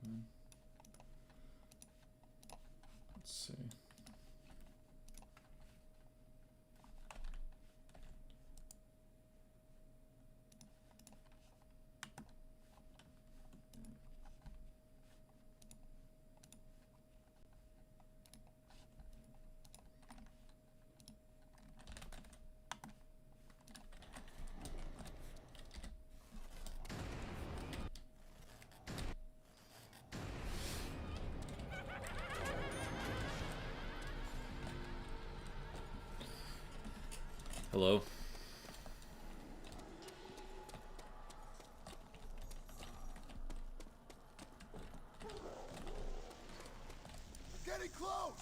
man. Let's see. Hello. Getting close.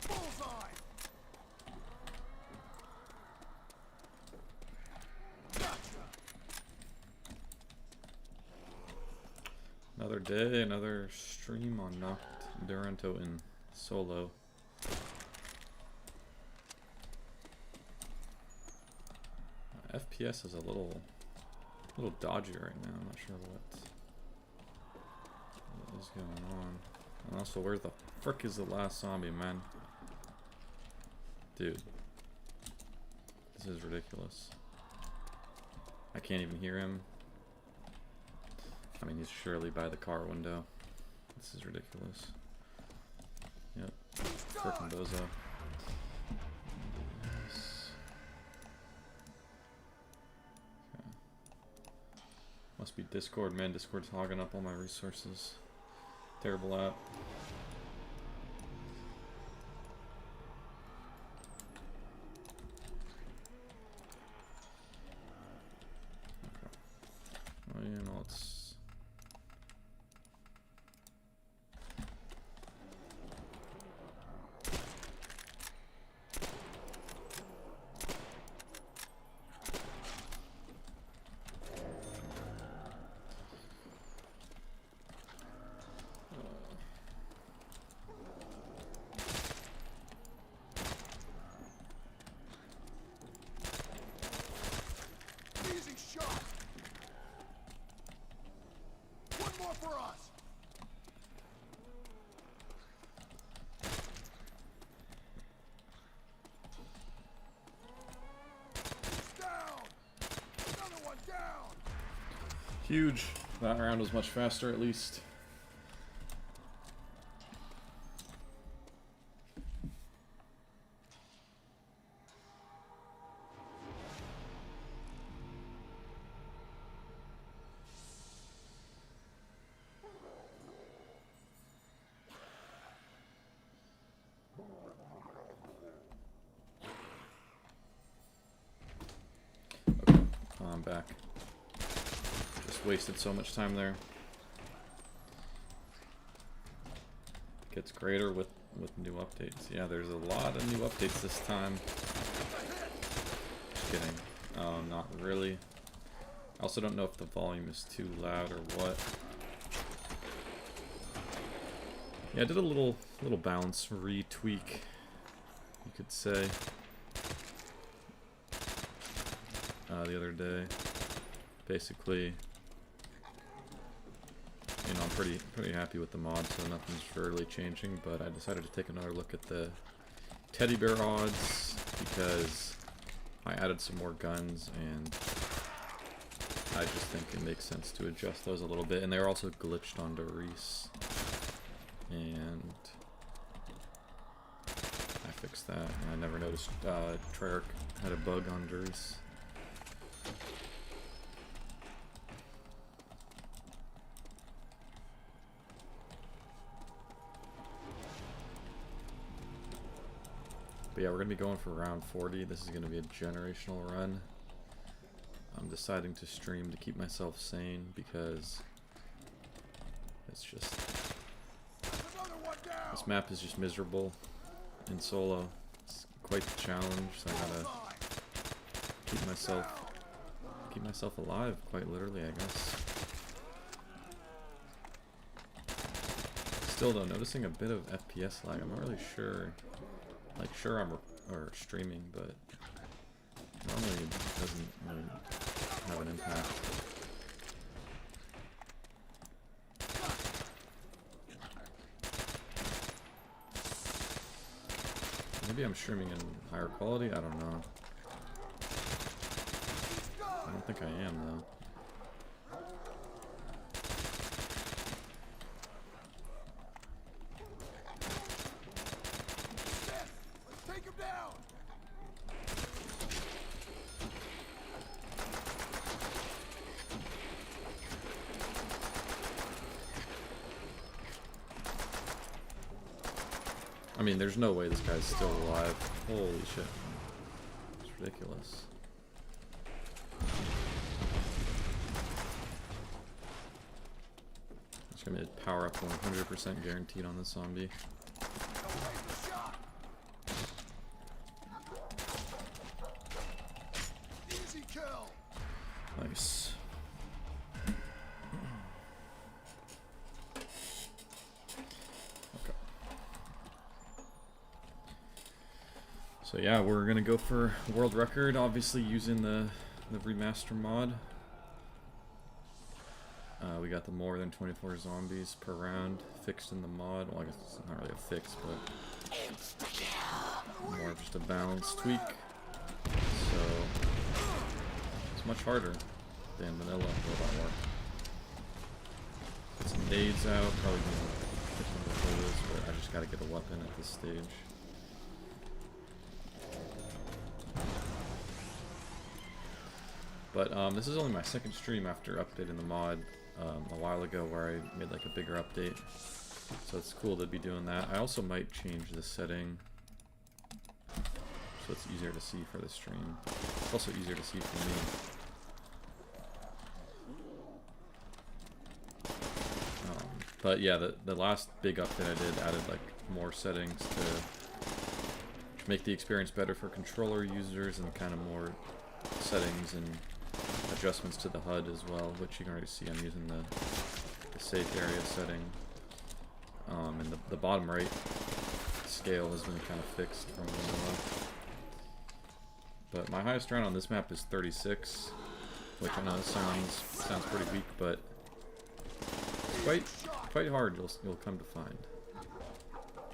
Bullseye. Gotcha. Another day, another stream on Noct Duranto in solo. FPS is a little dodgy right now. I'm not sure what is going on. And also, where the frick is the last zombie, man? Dude, this is ridiculous. I can't even hear him. I mean, he's surely by the car window. This is ridiculous. Yep, frickin' bozo. Must be Discord, man. Discord's hogging up all my resources. Terrible app. Okay. Oh yeah, no, let's... Huge. That round was much faster, at least. Okay, I'm back. Wasted so much time there. Gets greater with new updates. Yeah, there's a lot of new updates this time. Just kidding. Not really. I also don't know if the volume is too loud or what. Yeah, I did a little balance retweak, you could say, the other day. Basically, you know, I'm pretty happy with the mod, so nothing's really changing, but I decided to take another look at the teddy bear odds because I added some more guns and I just think it makes sense to adjust those a little bit. And they're also glitched onto Reese, and I fixed that, and I never noticed Treyarch had a bug on Reese. But yeah, we're going to be going for round 40. This is going to be a generational run. I'm deciding to stream to keep myself sane because it's just... This map is just miserable in solo. It's quite the challenge, so I gotta keep myself alive, quite literally, I guess. Still though, noticing a bit of FPS lag. I'm not really sure. Like, sure I'm streaming, but normally it doesn't really have an impact. Maybe I'm streaming in higher quality? I don't know. I don't think I am, though. Let's take him down. I mean, there's no way this guy's still alive. Holy shit. It's ridiculous. It's gonna be a power up 100% guaranteed on this zombie. Don't waste a shot. Easy kill. Nice. Okay. So yeah, we're gonna go for world record, obviously using the remaster mod. We got the more than 24 zombies per round fixed in the mod. Well, I guess it's not really a fix, but more of just a balance tweak. So it's much harder than vanilla Robot War. Get some nades out, probably gonna get some before this, but I just gotta get a weapon at this stage. But this is only my second stream after updating the mod a while ago, where I made like a bigger update. So it's cool to be doing that. I also might change the setting so it's easier to see for the stream. It's also easier to see for me. But yeah, the last big update I did added like more settings to make the experience better for controller users, and kind of more settings and adjustments to the HUD as well, which you can already see I'm using the safe area setting. And the bottom right scale has been kind of fixed from vanilla. But my highest round on this map is 36, which I know sounds pretty weak, but it's quite hard, you'll come to find.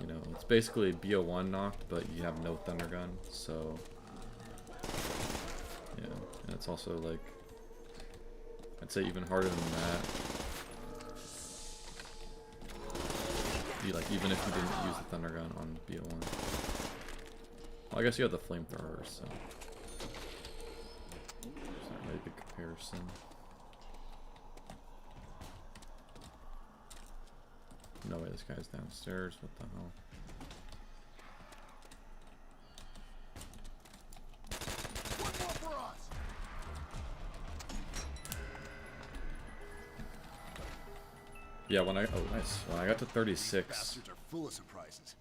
You know, it's basically BO1 knocked, but you have no thunder gun, so yeah, and it's also like, I'd say even harder than that. Even if you didn't use the thunder gun on BO1. Well, I guess you have the flamethrower, so it's not really a big comparison. No way this guy's downstairs, what the hell? One more for us. Yeah, when I got to 36, Bastards are full of surprises.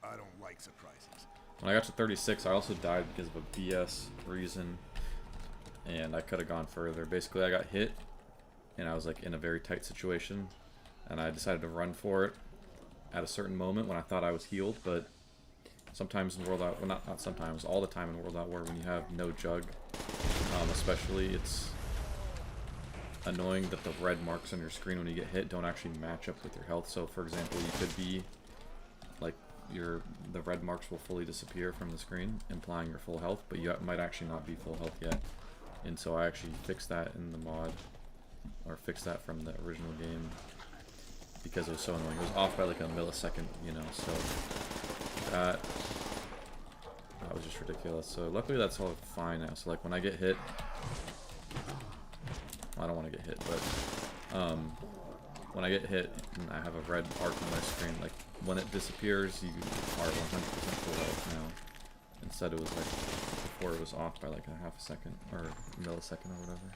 I don't like surprises. when I got to 36, I also died because of a BS reason, and I could have gone further. Basically, I got hit, and I was like in a very tight situation, and I decided to run for it at a certain moment when I thought I was healed. But sometimes in World Out, well, not sometimes, all the time in World Out War, when you have no jug, especially, it's annoying that the red marks on your screen when you get hit don't actually match up with your health. So for example, you could be like the red marks will fully disappear from the screen, implying your full health, but you might actually not be full health yet. And so I actually fixed that in the mod, or fixed that from the original game, because it was so annoying. It was off by like a millisecond, you know, so that was just ridiculous. So luckily that's all fine now. So like when I get hit, I don't want to get hit, but when I get hit and I have a red arc on my screen, like when it disappears, you are 100% full health now. Instead it was like, before it was off by like a half a second, or millisecond or whatever.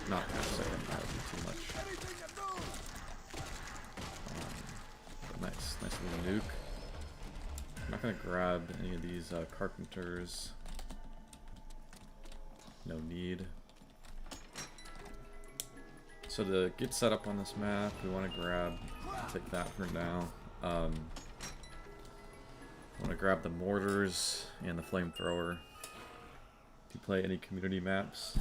Not half a second, that would be too much. But nice little nuke. I'm not going to grab any of these carpenters. No need. So to get set up on this map, we want to take that for now. I want to grab the mortars and the flamethrower. Do you play any community maps?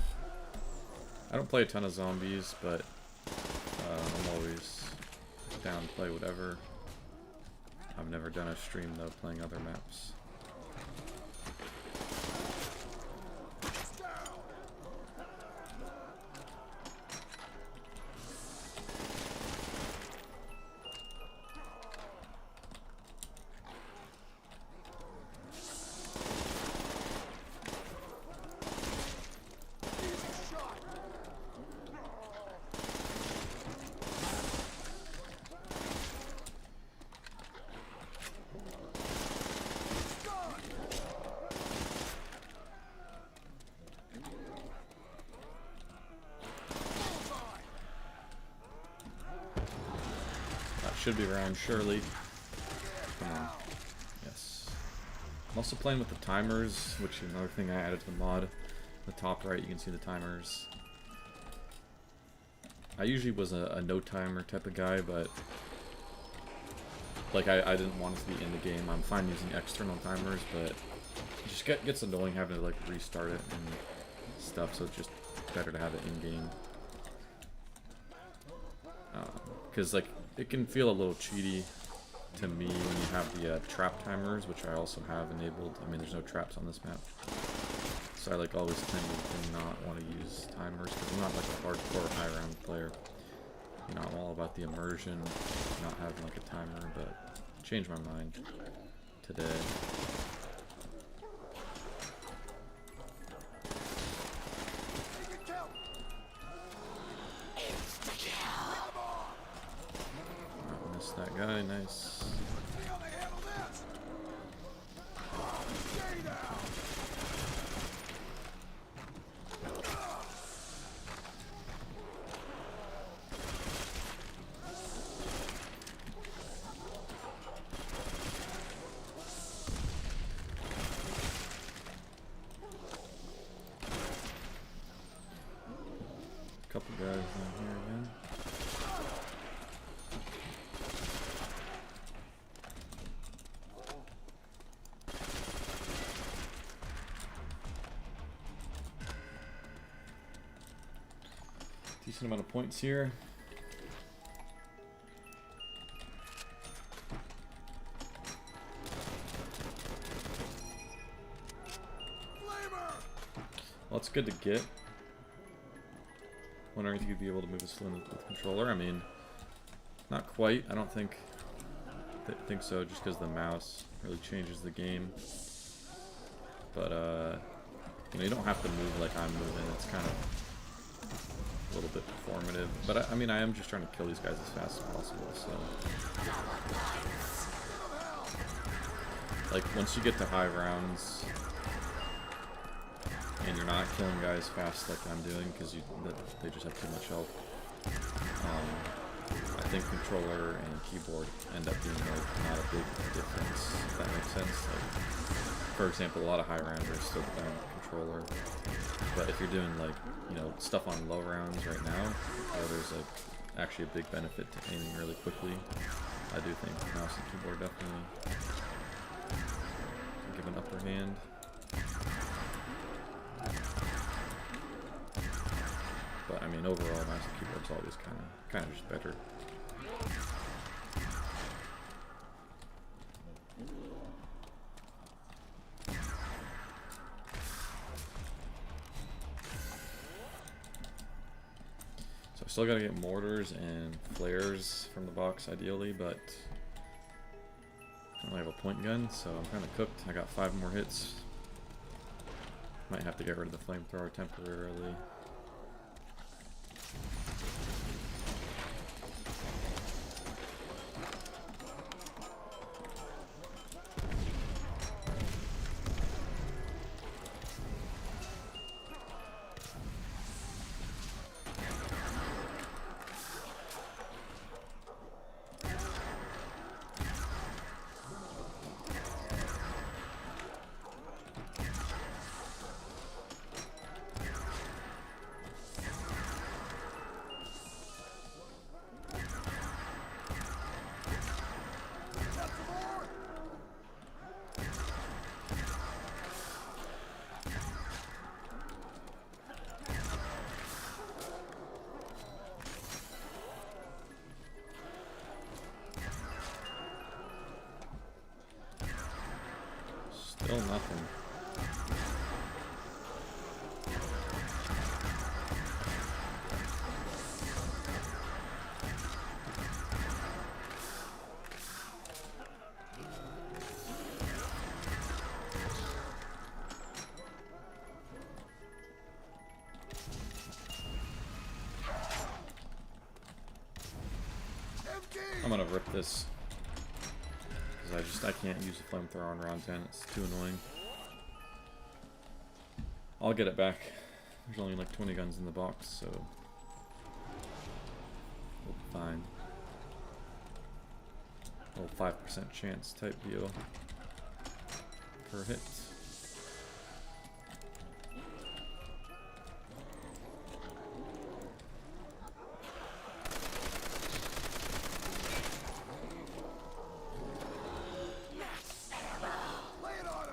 I don't play a ton of zombies, but I'm always down to play whatever. I've never done a stream though playing other maps. Should be around, surely. Come on. Yes. I'm also playing with the timers, which is another thing I added to the mod. The top right, you can see the timers. I usually was a no timer type of guy, but like I didn't want it to be in the game. I'm fine using external timers, but it just gets annoying having to like restart it and stuff. So it's just better to have it in game. Because like it can feel a little cheaty to me when you have the trap timers, which I also have enabled. I mean, there's no traps on this map, so I like always tended to not want to use timers because I'm not like a hardcore high round player. You know, I'm all about the immersion, not having like a timer. But changed my mind today. That guy, nice. Couple guys down here again. Decent amount of points here. Well, it's good to get. Wondering if you'd be able to move a saloon with the controller. I mean, not quite. I don't think so, just because the mouse really changes the game. But you know, you don't have to move like I'm moving. It's kind of a little bit performative, but I mean, I am just trying to kill these guys as fast as possible, so like once you get to high rounds and you're not killing guys fast like I'm doing because they just have too much health, I think controller and keyboard end up being like not a big difference, if that makes sense. Like, for example, a lot of high rounders still depend on the controller. But if you're doing like, you know, stuff on low rounds right now, where there's like actually a big benefit to aiming really quickly, I do think mouse and keyboard definitely give an upper hand. But I mean, overall, mouse and keyboard's always kind of just better. Still gotta get mortars and flares from the box ideally, but I only have a point gun, so I'm kind of cooked. I got 5 more hits. Might have to get rid of the flamethrower temporarily. I'm gonna rip this. Because I can't use a flamethrower on round 10. It's too annoying. I'll get it back. There's only like 20 guns in the box, so we'll be fine. Little 5% chance type deal per hit.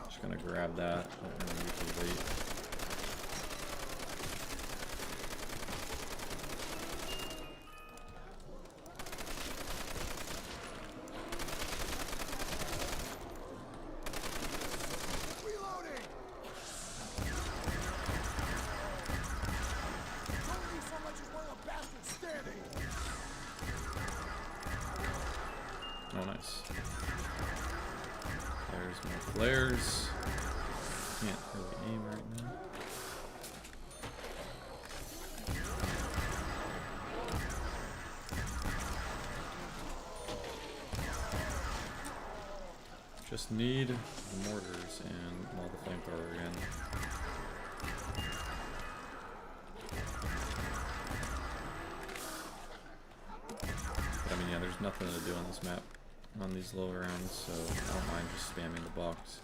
Just gonna grab that and then we can wait. Oh, nice. There's more flares. Can't really aim right now. Just need the mortars and all the flamethrower again. But I mean, yeah, there's nothing to do on this map on these low rounds, so I don't mind just spamming the box.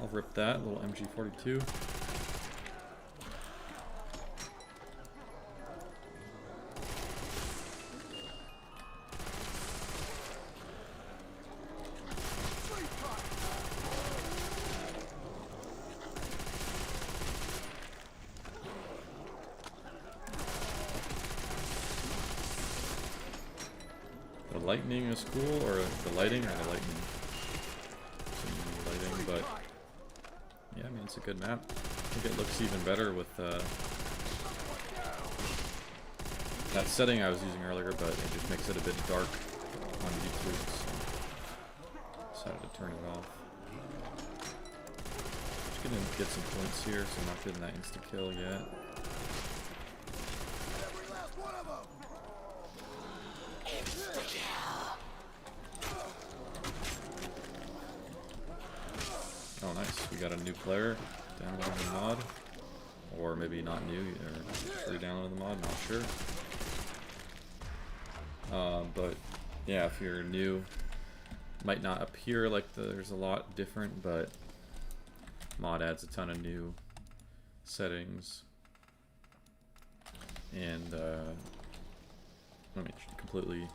I'll rip that little MG42. The lightning is cool, or the lighting, or the lightning? Lighting, but yeah, I mean, it's a good map. I think it looks even better with that setting I was using earlier, but it just makes it a bit dark on YouTube, so decided to turn it off. Just gonna get some points here, so I'm not getting that insta kill yet. Oh, nice. We got a new player downloading the mod. Or maybe not new, or just re-downloading the mod, not sure. But yeah, if you're new, might not appear like there's a lot different, but mod adds a ton of new settings. And I mean, completely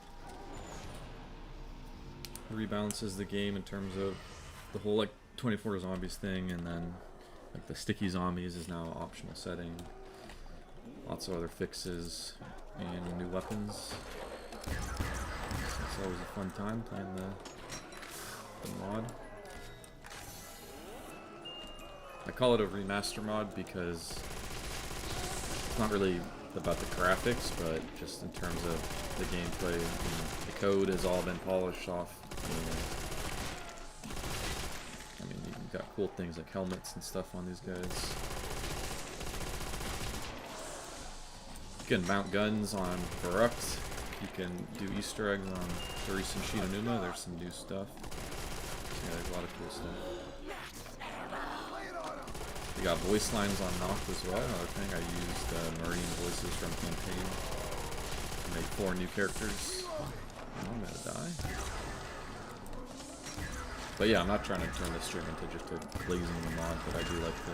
rebalances the game in terms of the whole like 24 zombies thing, and then like the sticky zombies is now an optional setting. Lots of other fixes and new weapons. So it's always a fun time playing the mod. I call it a remaster mod because it's not really about the graphics, but just in terms of the gameplay. You know, the code has all been polished off. I mean, you've got cool things like helmets and stuff on these guys. You can mount guns on Barucht. You can do Easter eggs on the recent Shinonuma. There's some new stuff. Yeah, there's a lot of cool stuff. We got voice lines on Noct as well. Another thing, I used Marine voices from campaign to make 4 new characters. Oh, I'm gonna die. But yeah, I'm not trying to turn this stream into just a blazing the mod, but I do like to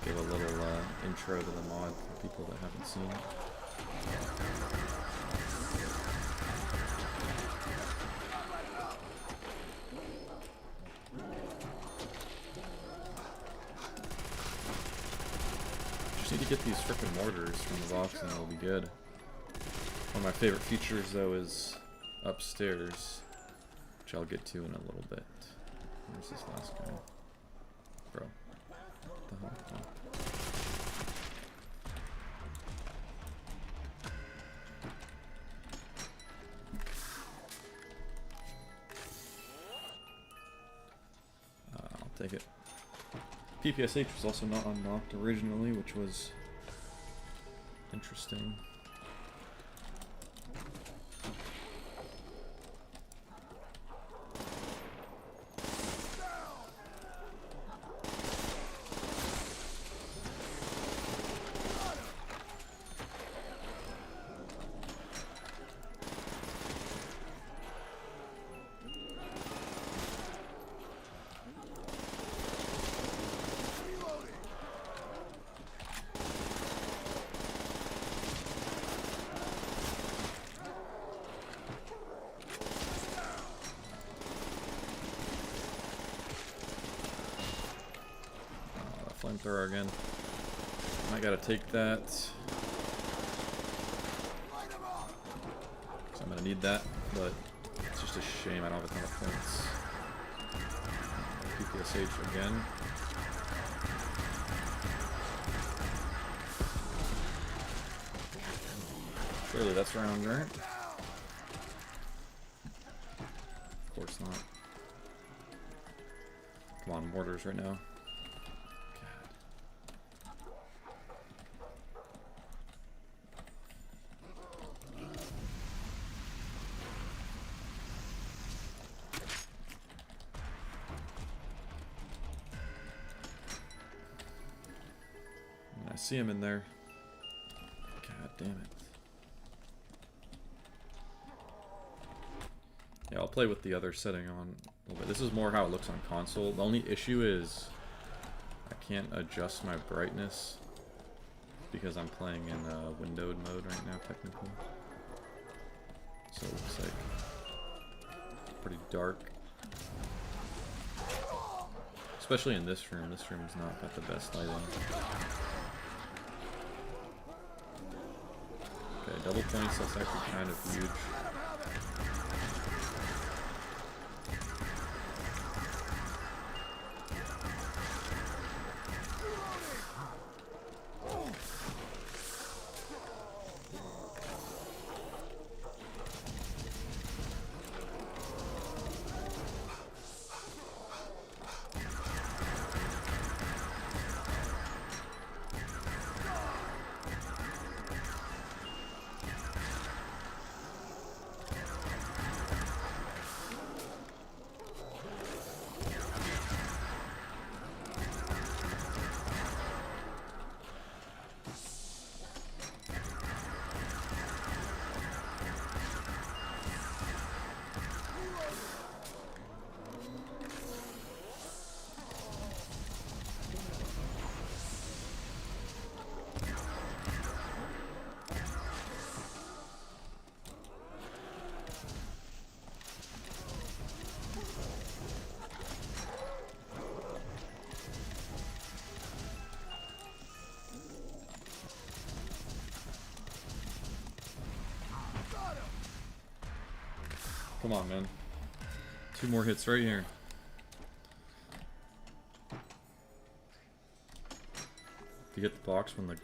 give a little intro to the mod for people that haven't seen it. Just need to get these frickin' mortars from the box and it'll be good. One of my favorite features though is upstairs, which I'll get to in a little bit. Where's this last guy? Bro. What the hell? Oh. I'll take it. PPSH was also not unlocked originally, which was interesting. Flamethrower again. I gotta take that. 'Cause I'm gonna need that, but it's just a shame I don't have a ton of points. PPSH again. Surely that's round, right? Of course not. Come on, mortars right now. I see him in there. God damn it. Yeah, I'll play with the other setting on a little bit. This is more how it looks on console. The only issue is I can't adjust my brightness because I'm playing in windowed mode right now, technically. So it looks like pretty dark. Especially in this room. This room's not got the best lighting. Okay, double points, that's actually kind of huge. Come on, man. 2 more hits right here. If you hit the box when the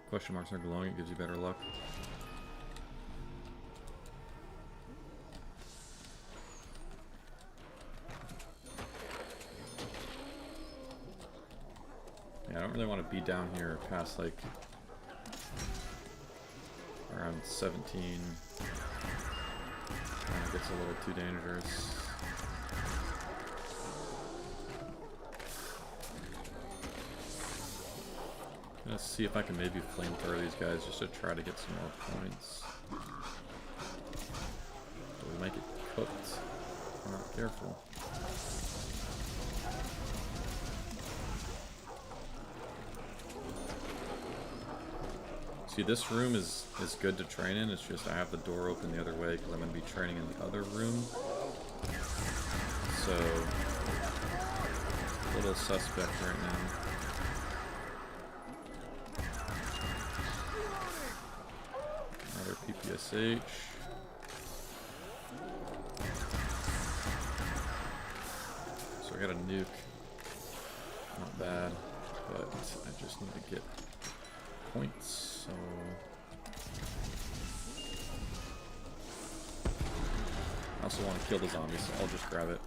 question marks are glowing, it gives you better luck. Yeah, I don't really want to be down here past like around 17. It gets a little too dangerous. Let's see if I can maybe flamethrower these guys just to try to get some more points. But we might get cooked if we're not careful. See, this room is good to train in. It's just I have the door open the other way because I'm going to be training in the other room. So, a little suspect right now. Another PSH. So I got a nuke. Not bad, but I just need to get points, so... I also want to kill the zombies, so I'll just grab it.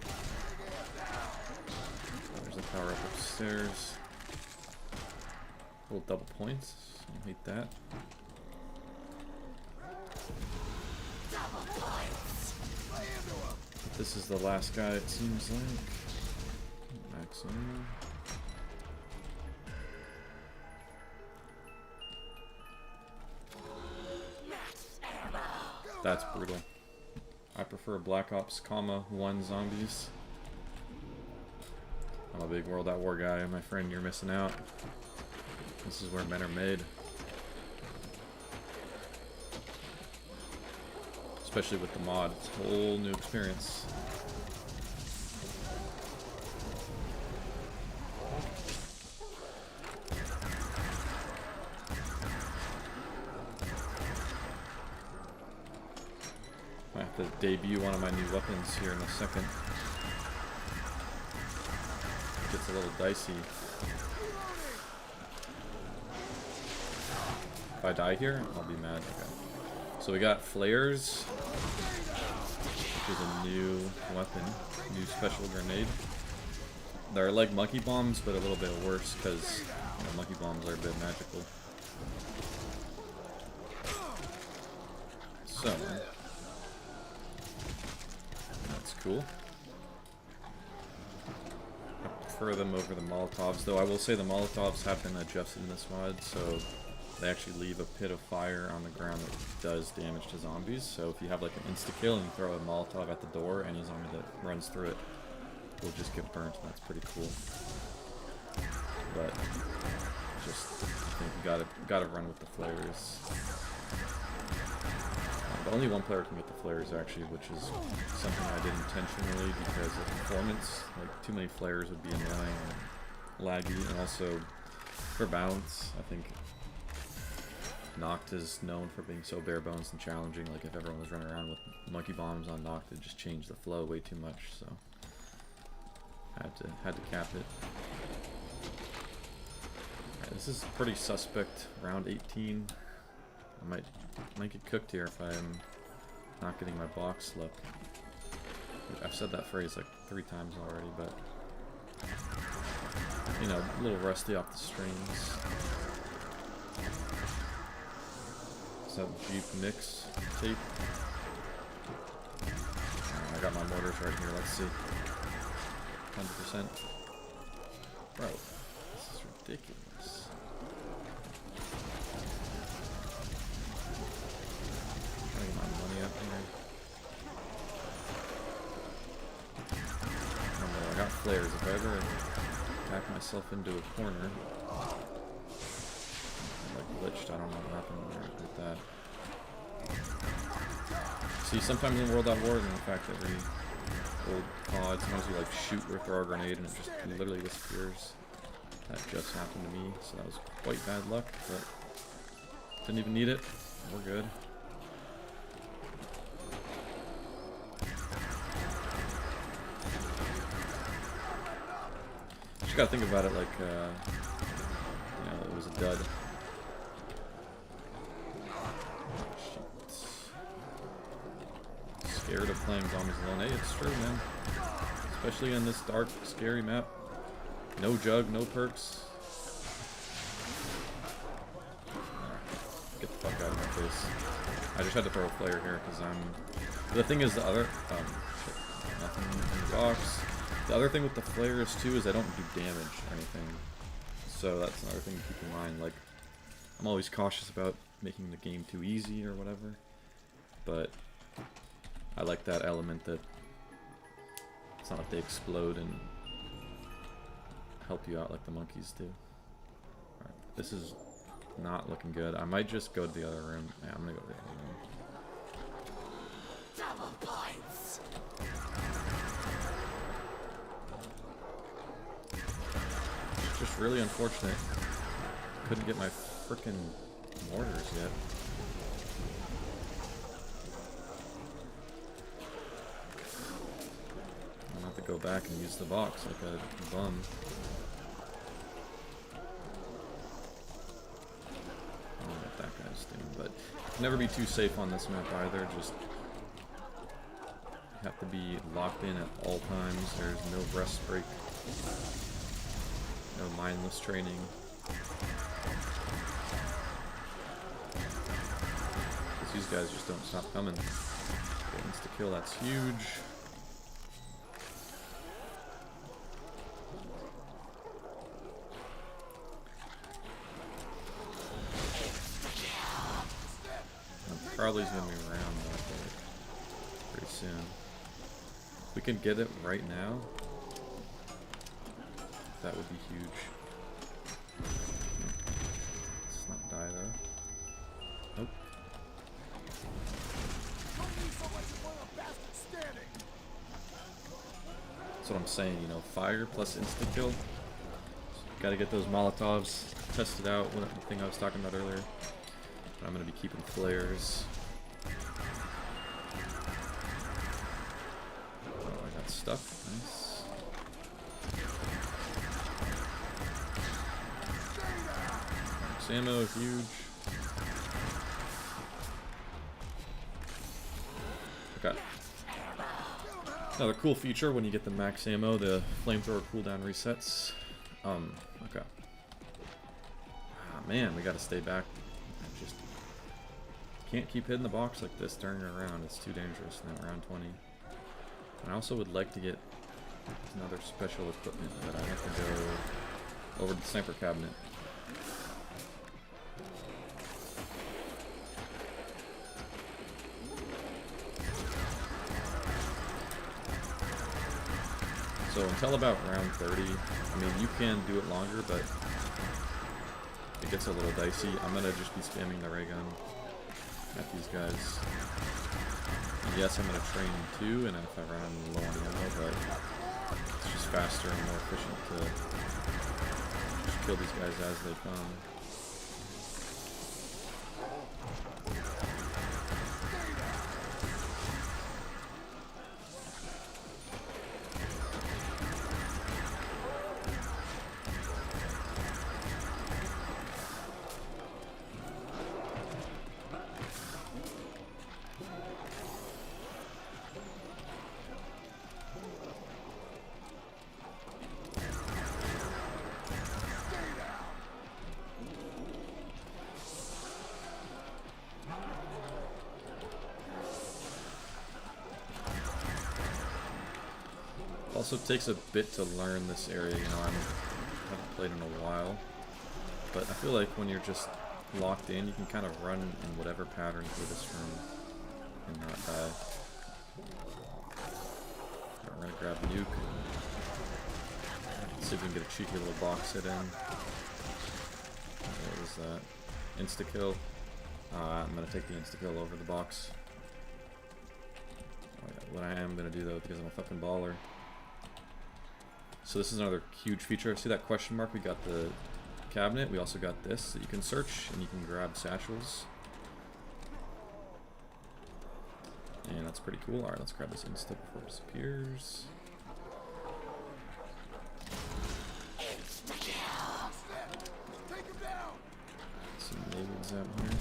There's a power up upstairs. Little double points, I hate that. But this is the last guy, it seems like. Max ammo. That's brutal. I prefer Black Ops, 1 Zombies. I'm a big World at War guy, my friend, you're missing out. This is where men are made. Especially with the mod, it's a whole new experience. I have to debut one of my new weapons here in a second. It gets a little dicey. If I die here, I'll be mad. Okay. So we got flares, which is a new weapon, new special grenade. They're like monkey bombs, but a little bit worse because monkey bombs are a bit magical. So that's cool. I prefer them over the Molotovs, though I will say the Molotovs have been adjusted in this mod, so they actually leave a pit of fire on the ground that does damage to zombies. So if you have like an insta-kill and you throw a Molotov at the door, any zombie that runs through it will just get burnt, and that's pretty cool. But just, I think you gotta run with the flares. But only one player can get the flares actually, which is something I did intentionally because of performance. Like too many flares would be annoying and laggy, and also for balance, I think Noct is known for being so bare bones and challenging. Like if everyone was running around with monkey bombs on Noct, it just changed the flow way too much. So had to cap it. Alright, this is pretty suspect. Round 18. I might get cooked here if I'm not getting my box look. I've said that phrase like 3 times already, but you know, a little rusty off the strings. Is that Jeep Mix tape? I got my mortars right here, let's see. 100%. Bro, this is ridiculous. Trying to get my money up here. I got flares. If I ever back myself into a corner, like glitched, I don't know what happened with that. See, sometimes in World at War, in fact, every old COD, sometimes you like shoot or throw a grenade and it just literally disappears. That just happened to me, so that was quite bad luck, but didn't even need it. We're good. Just gotta think about it like, you know, it was a dud. Scared of playing zombies alone. Hey, it's true, man. Especially in this dark, scary map. No jug, no perks. Get the fuck out of my face. I just had to throw a flare here because I'm... The thing is, the other... shit. Nothing in the box. The other thing with the flares, too, is I don't do damage or anything. So that's another thing to keep in mind. Like, I'm always cautious about making the game too easy or whatever. But I like that element that it's not like they explode and help you out like the monkeys do. Alright, this is not looking good. I might just go to the other room. Yeah, I'm gonna go to the other room. Double points. It's just really unfortunate. Couldn't get my frickin' mortars yet. go back and use the box like a bum. I don't know what that guy's doing, but never be too safe on this map either. Just have to be locked in at all times. There's no rest break, no mindless training. Because these guys just don't stop coming. Insta kill, that's huge. Probably is going to be around pretty soon. If we can get it right now, that would be huge. Let's not die though. Nope. That's what I'm saying, you know, fire plus insta-kill. Gotta get those Molotovs tested out, the thing I was talking about earlier. But I'm gonna be keeping flares. Oh, I got stuck. Nice. Max ammo, huge. Okay. Another cool feature when you get the max ammo, the flamethrower cooldown resets. Okay. Ah, man, we gotta stay back. Just can't keep hitting the box like this during a round. It's too dangerous in round 20. And I also would like to get another special equipment, but I have to go over to the sniper cabinet. So until about round 30, I mean, you can do it longer, but it gets a little dicey. I'm gonna just be spamming the ray gun at these guys. And yes, I'm gonna train too, and if I run low on ammo, but it's just faster and more efficient to just kill these guys as they come. Also takes a bit to learn this area, you know, I haven't played in a while, but I feel like when you're just locked in, you can kind of run in whatever pattern through this room and not die. Alright, we're gonna grab nuke. See if we can get a cheeky little box hit in. What was that? Insta-kill. I'm gonna take the insta-kill over the box. Oh, yeah. What I am gonna do though, because I'm a fucking baller. So this is another huge feature. See that question mark? We got the cabinet. We also got this that you can search and you can grab satchels. And that's pretty cool. Alright, let's grab this insta before it disappears. Some nades out here.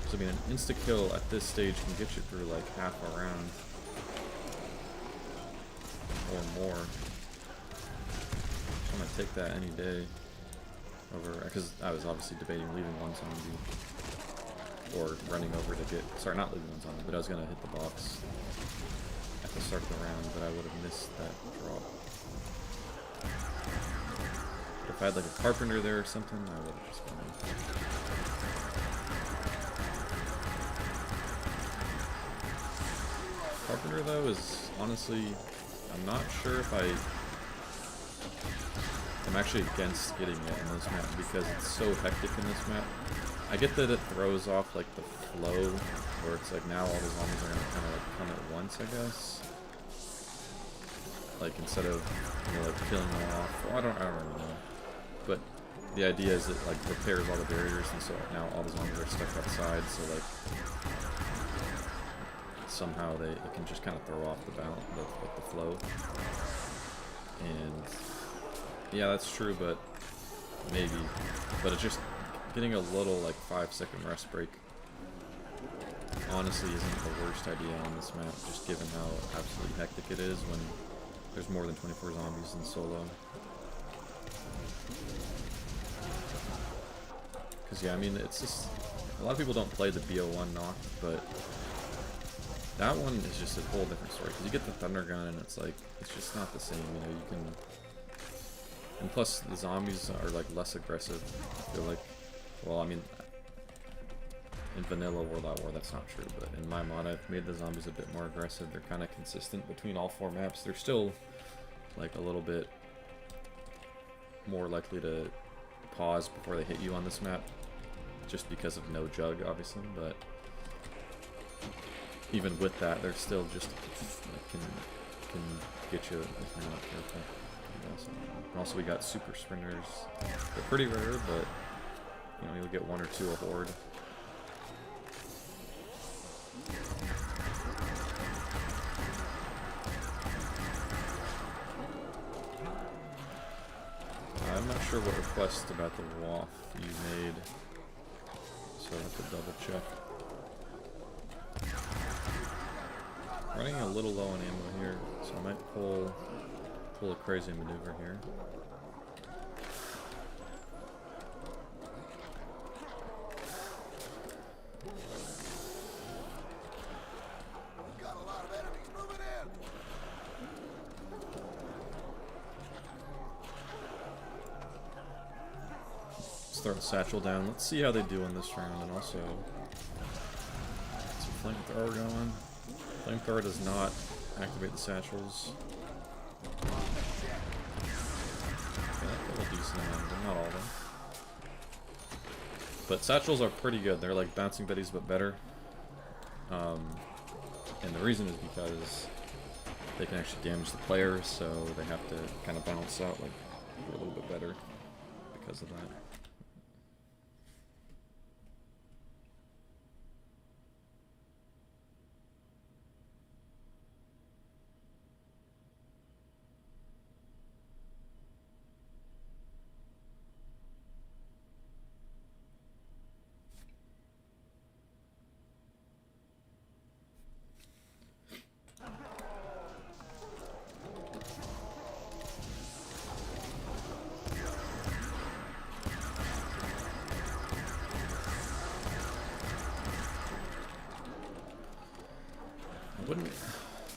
So I mean, an insta kill at this stage can get you through like half a round. Or more. I'm gonna take that any day over, because I was obviously debating leaving one zombie or running over to get, sorry, not leaving one zombie, but I was gonna hit the box at the start of the round, but I would have missed that drop. If I had like a carpenter there or something, I would have just gone. Carpenter though is honestly, I'm not sure if I'm actually against getting it in this map because it's so hectic in this map. I get that it throws off like the flow where it's like now all the zombies are gonna kind of like come at once, I guess. Like instead of, you know, like killing them off. Well, I don't really know. But the idea is it like repairs all the barriers, and so now all the zombies are stuck outside. So like somehow it can just kind of throw off the balance, the flow. And yeah, that's true, but maybe. But it's just getting a little like 5-second rest break honestly isn't the worst idea on this map, just given how absolutely hectic it is when there's more than 24 zombies in solo. Because yeah, I mean, it's just, a lot of people don't play the BO1 knock, but that one is just a whole different story. Because you get the thunder gun and it's like, it's just not the same, you know, you can, and plus the zombies are like less aggressive, I feel like. Well, I mean, in vanilla World at War that's not true, but in my mod I've made the zombies a bit more aggressive. They're kind of consistent between all 4 maps. They're still like a little bit more likely to pause before they hit you on this map, just because of no jug, obviously, but even with that, they're still just can get you if you're not careful. And also we got super sprinters. They're pretty rare, but you know, you'll get 1 or 2 a horde. I'm not sure what request about the WaF you made, so I have to double check. Running a little low on ammo here, so I might pull a crazy maneuver here. Throw a satchel down. Let's see how they do in this round, and also some flamethrower going. Flamethrower does not activate the satchels. Okay, that killed a decent amount, but not all of them. But satchels are pretty good. They're like bouncing betties, but better. And the reason is because they can actually damage the player, so they have to kind of balance out like a little bit better because of that. I wouldn't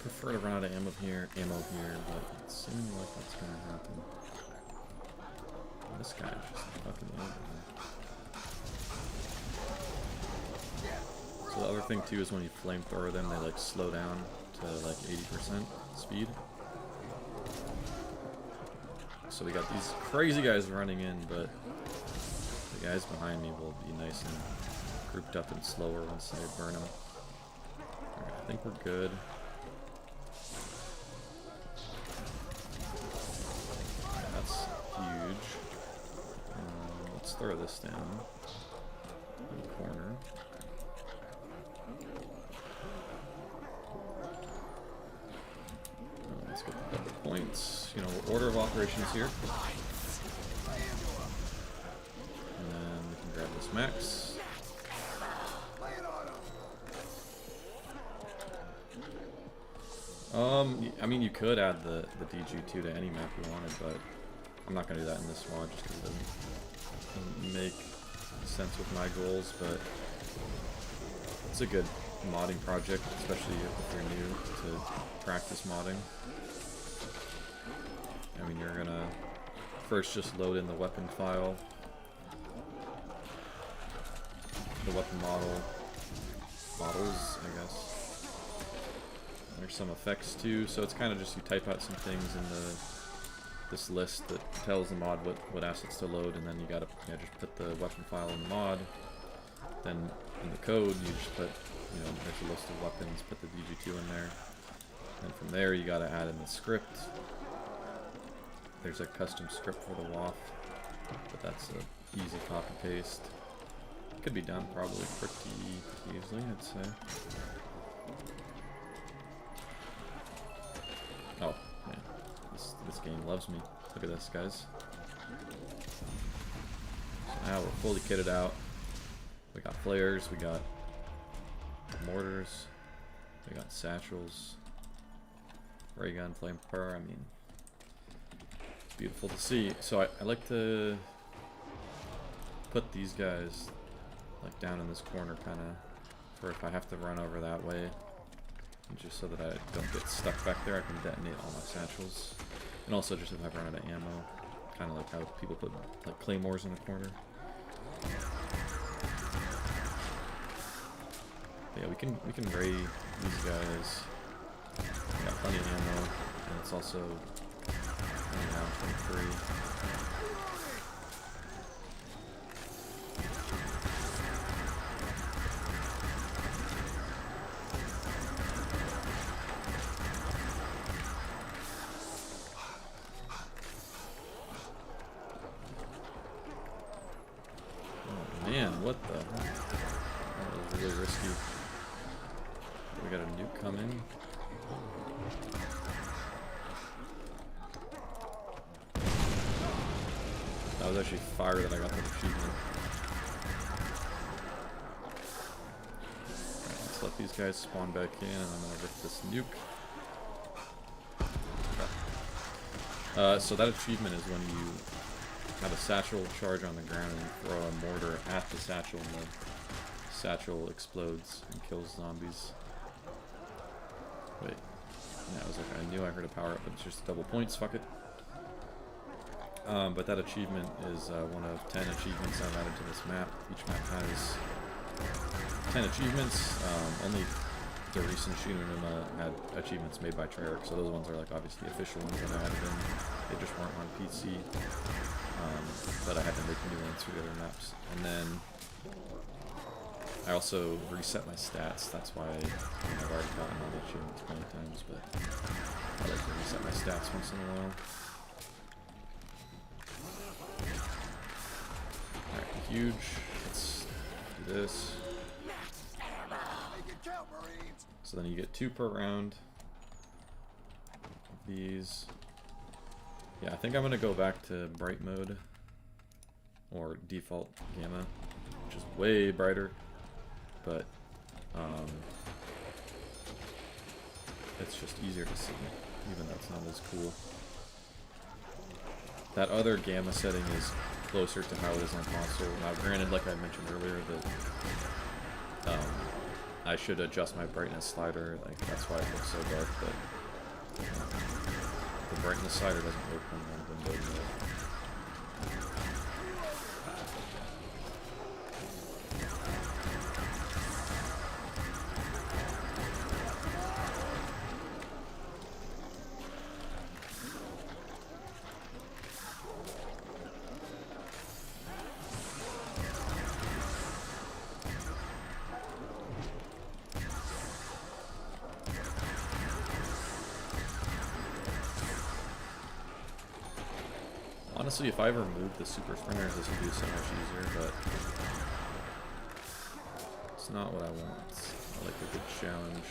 prefer to run out of ammo here, but it seems like that's gonna happen. This guy is just fucking over here. So the other thing too is when you flamethrower them, they like slow down to like 80% speed. So we got these crazy guys running in, but the guys behind me will be nice and grouped up and slower once they burn them. Alright, I think we're good. Yeah, that's huge. Let's throw this down in the corner. Let's get the double points. You know, order of operations here. And then we can grab this max. I mean, you could add the DG2 to any map you wanted, but I'm not going to do that in this mod just because it doesn't make sense with my goals, but it's a good modding project, especially if you're new to practice modding. I mean, you're going to first just load in the weapon file, the weapon models, I guess. There's some effects too, so it's kind of just you type out some things in this list that tells the mod what assets to load, and then you gotta just put the weapon file in the mod. Then in the code you just put, there's a list of weapons, put the DG2 in there. And from there you gotta add in the script. There's a custom script for the WaF, but that's an easy copy paste. Could be done probably pretty easily, I'd say. game loves me. Look at this, guys. So now we're fully kitted out. We got flares, we got mortars, we got satchels, ray gun, flamethrower. I mean, it's beautiful to see. So I like to put these guys like down in this corner, kind of, for if I have to run over that way, and just so that I don't get stuck back there. I can detonate all my satchels, and also just if I run out of ammo, kind of like how people put like claymores in the corner. But yeah, we can ray these guys. We got plenty of ammo, and it's also around 23. Man, what the heck? That was really risky. We got a nuke coming. That was actually fire that I got the achievement. Alright, let's let these guys spawn back in, and I'm gonna rip this nuke. Okay. So that achievement is when you have a satchel charge on the ground and you throw a mortar at the satchel, and the satchel explodes and kills zombies. Wait, yeah, I was like, I knew I heard a power up, but it's just double points, fuck it. But that achievement is one of 10 achievements I've added to this map. Each map has 10 achievements. Only the recent Shununuma had achievements made by Treyarch, so those ones are like obviously official ones that I added in. They just weren't on PC. But I had to make new ones for the other maps. And then I also reset my stats. That's why I've already gotten all the achievements plenty of times, but I like to reset my stats once in a while. Alright, huge. Let's do this. So then you get 2 per round of these. Yeah, I think I'm gonna go back to bright mode, or default gamma, which is way brighter, but it's just easier to see, even though it's not as cool. That other gamma setting is closer to how it is on console. Now, granted, like I mentioned earlier, that I should adjust my brightness slider, like that's why it looks so dark, but the brightness slider doesn't work when I'm in window mode. Honestly, if I removed the super sprinters, this would be so much easier, but it's not what I want. I like a good challenge.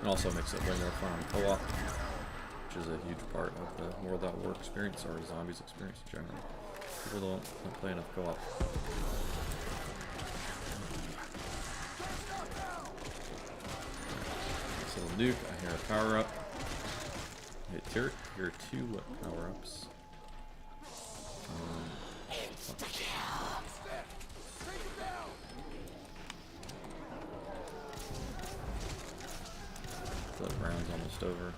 It also makes it way more fun on co-op, which is a huge part of the World at War experience, or Zombies experience in general. People don't play enough co-op. So nuke, I hear a power up. Hit tier 2 power-ups. The round's almost over.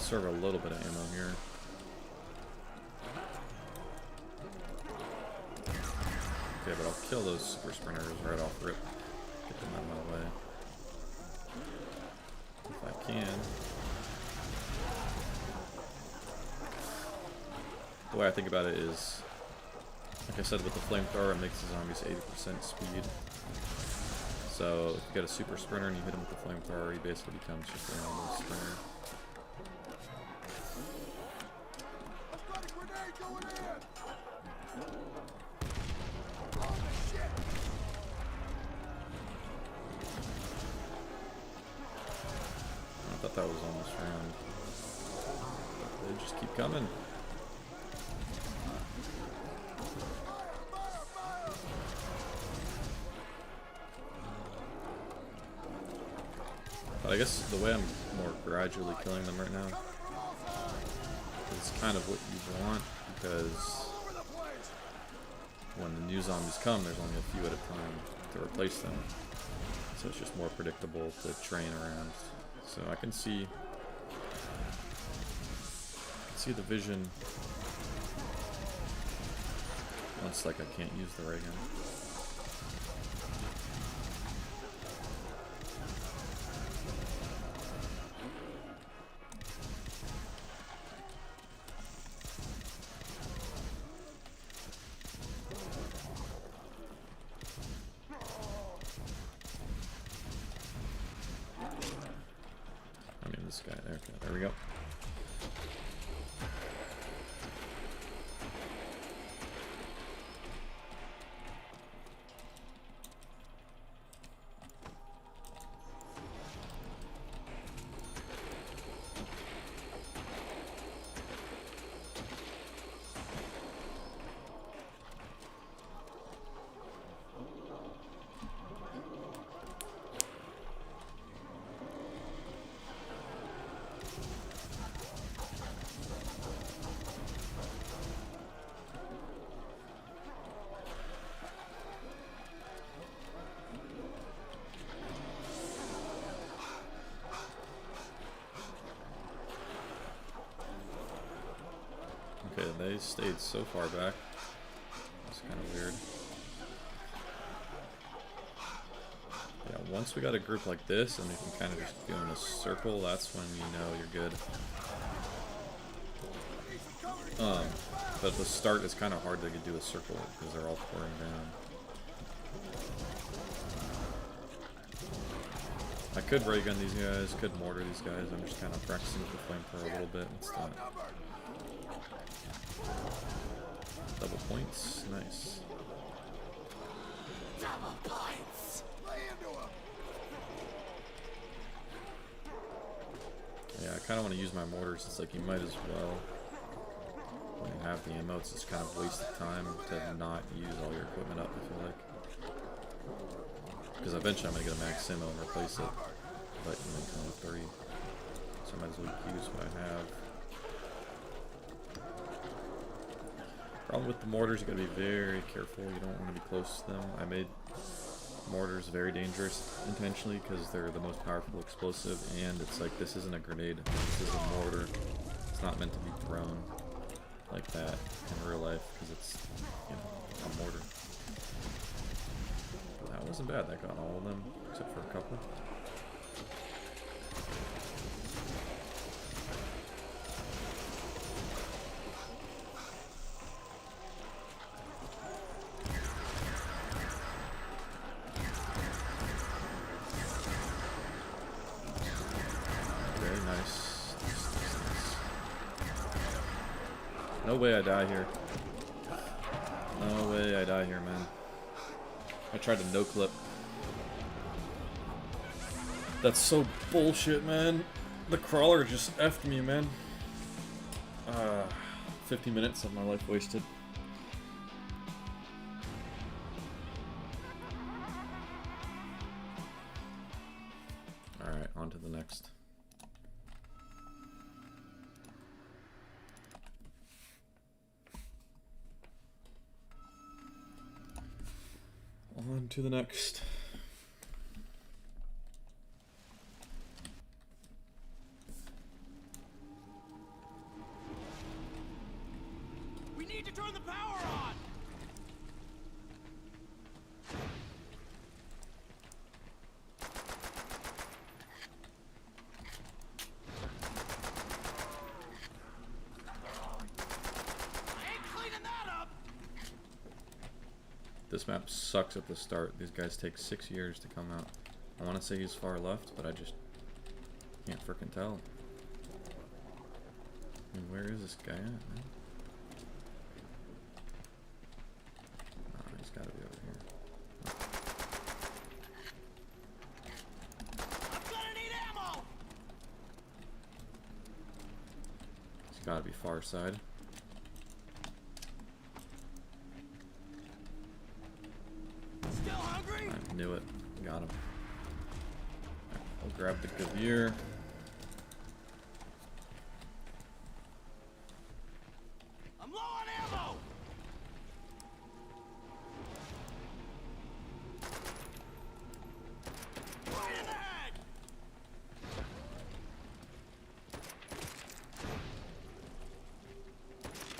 conserve a little bit of ammo here. Okay, but I'll kill those super sprinters right off rip. Get them out of my way. If I can. The way I think about it is, like I said, with the flamethrower, it makes the zombies 80% speed. So if you get a super sprinter and you hit him with the flamethrower, he basically becomes just a normal sprinter. I thought that was almost round. But they just keep coming. But I guess the way I'm more gradually killing them right now is kind of what you want, because when the new zombies come, there's only a few at a time to replace them. So it's just more predictable to train around. So I can see the vision once like I can't use the ray gun. This guy there. Okay, there we go. Okay, they stayed so far back. That's kind of weird. Yeah, once we got a group like this and we can kind of just go in a circle, that's when you know you're good. But at the start it's kind of hard to do a circle because they're all pouring down. I could ray gun these guys, could mortar these guys. I'm just kind of practicing with the flamethrower a little bit. It's not. Double points, nice. Double points. Yeah, I kind of want to use my mortars. It's like you might as well, when you have the ammo, it's just kind of waste of time to not use all your equipment up, I feel like. Because eventually I'm going to get a max ammo and replace it, but you only come with 3. So I might as well use what I have. Problem with the mortars, you gotta be very careful. You don't want to be close to them. I made mortars very dangerous intentionally because they're the most powerful explosive, and it's like this isn't a grenade. This is a mortar. It's not meant to be thrown like that in real life because it's, you know, a mortar. But that wasn't bad. That got all of them except for a couple. No way I die here. No way I die here, man. I tried to no-clip. That's so bullshit, man. The crawler just effed me, man. 50 minutes of my life wasted. Alright, on to the next. On to the next. This map sucks at the start. These guys take 6 years to come out. I want to say he's far left, but I just can't frickin' tell. I mean, where is this guy at, man? Oh, he's gotta be over here. I'm gonna need ammo. He's gotta be far side. Still hungry? I knew it. Got him. I'll grab the Gavir. I'm low on ammo. Right in the head.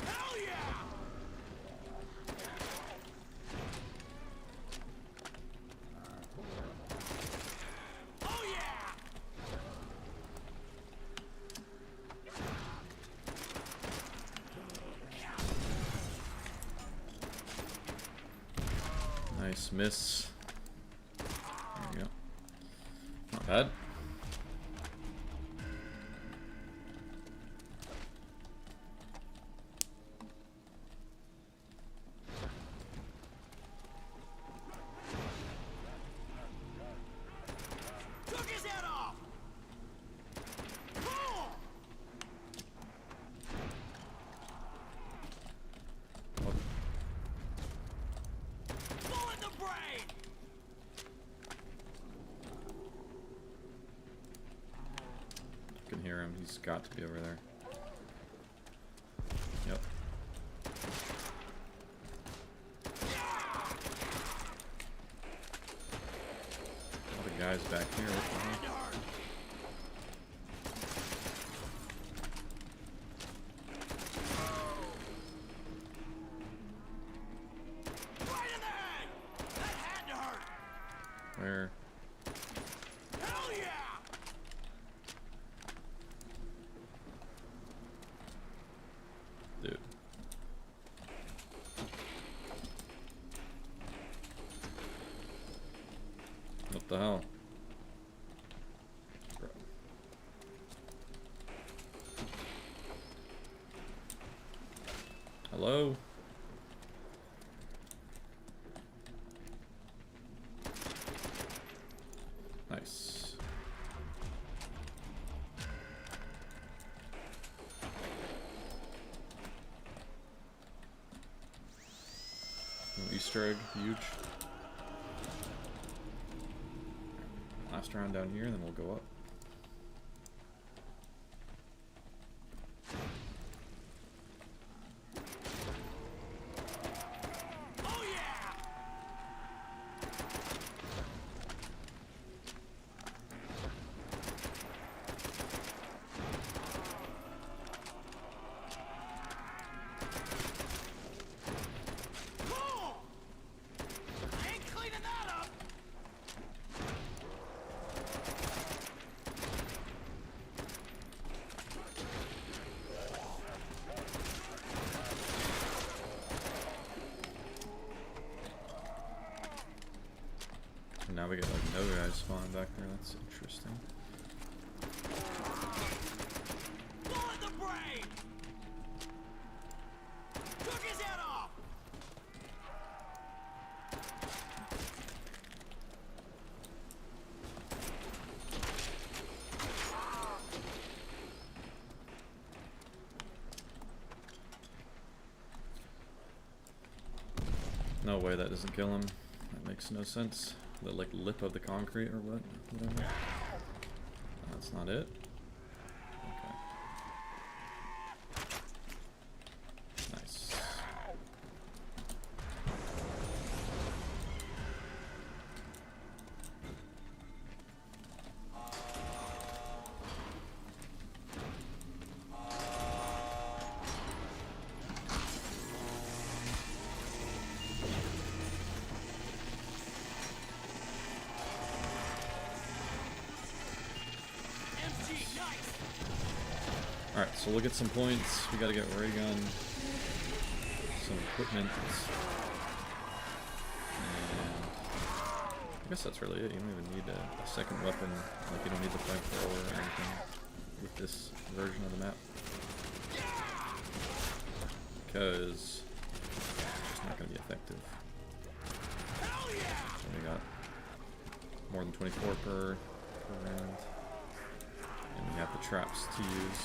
Hell yeah! Oh yeah! Nice miss. There you go. Not bad. Took his head off. Boom! What? Bullet in the brain. You can hear him. He's got to be over there. Yep. A lot of guys back here. What the Had to hell? hurt. Right in the head. That had to hurt. Where? Hell yeah! Dude. What the hell? Bro. Hello? Nice. No Easter egg, huge. Last round down here, and then we'll go up. Oh yeah! Cool! I ain't cleaning that up! And now we get like no guys spawning back there. That's interesting. Bullet in the brain! Took his head off! No way that doesn't kill him. That makes no sense. The like lip of the concrete or what? Whatever. That's not it. Okay. Nice. Alright, so we'll get some points. We gotta get ray gun, some equipment. I guess that's really it. You don't even need a second weapon. Like, you don't need the flamethrower or anything with this version of the map. Because it's just not going to be effective. So we got more than 24 per round. And we have the traps to use.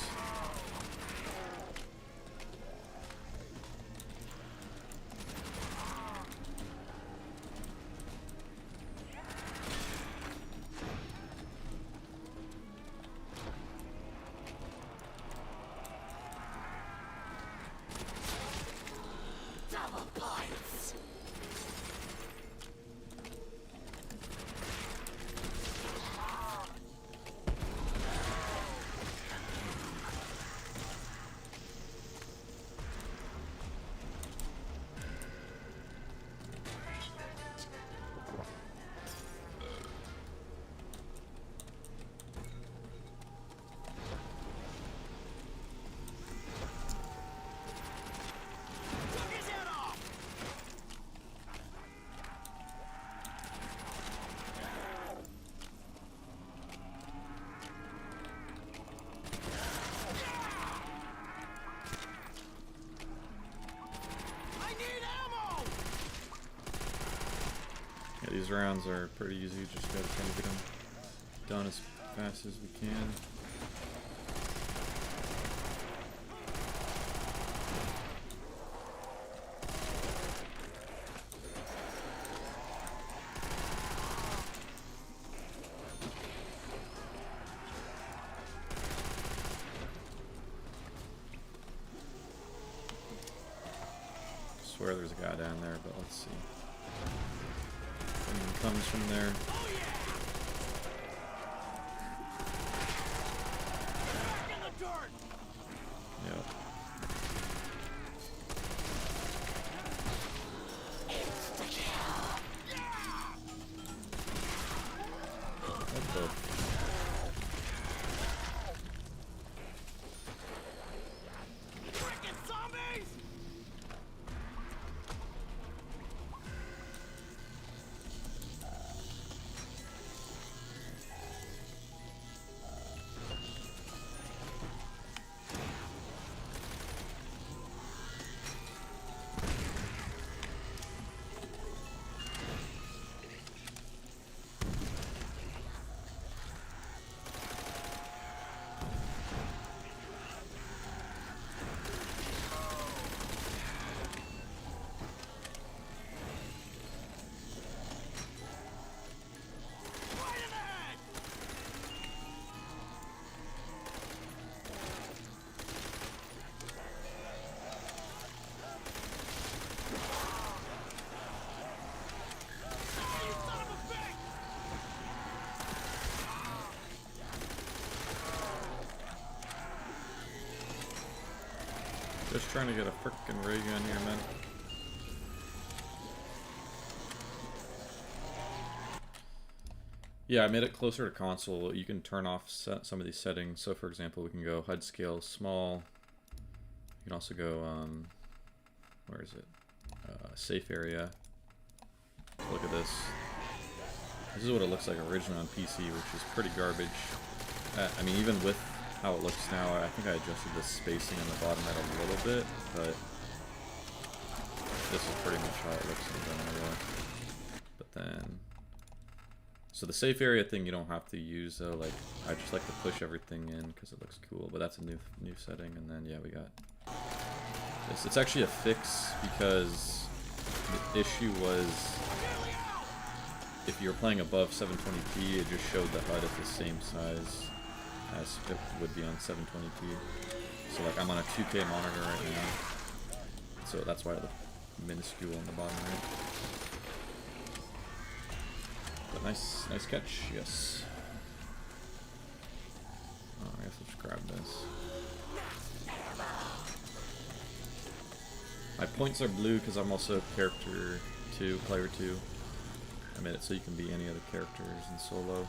These rounds are pretty easy, just gotta try to get them done as fast as we can. I swear there's a guy down there, but let's see. Comes from there. Yep. What the? Freaking zombies! Just trying to get a frickin' ray gun here, man. Yeah, I made it closer to console. You can turn off some of these settings. So, for example, we can go HUD scale small. You can also go, where is it? Safe area. Look at this. This is what it looks like originally on PC, which is pretty garbage. I mean, even with how it looks now, I think I adjusted the spacing on the bottom end a little bit, but this is pretty much how it looks in general. But then, so the safe area thing you don't have to use though. Like, I just like to push everything in because it looks cool. But that's a new setting. And then yeah, we got this. It's actually a fix because the issue was if you're playing above 720p, it just showed the HUD at the same size as it would be on 720p. So like I'm on a 2K monitor right now, so that's why it looked minuscule on the bottom right. But nice catch, yes. Oh, I guess I'll just grab this. My points are blue because I'm also character 2, player 2. I made it so you can be any other characters in solo.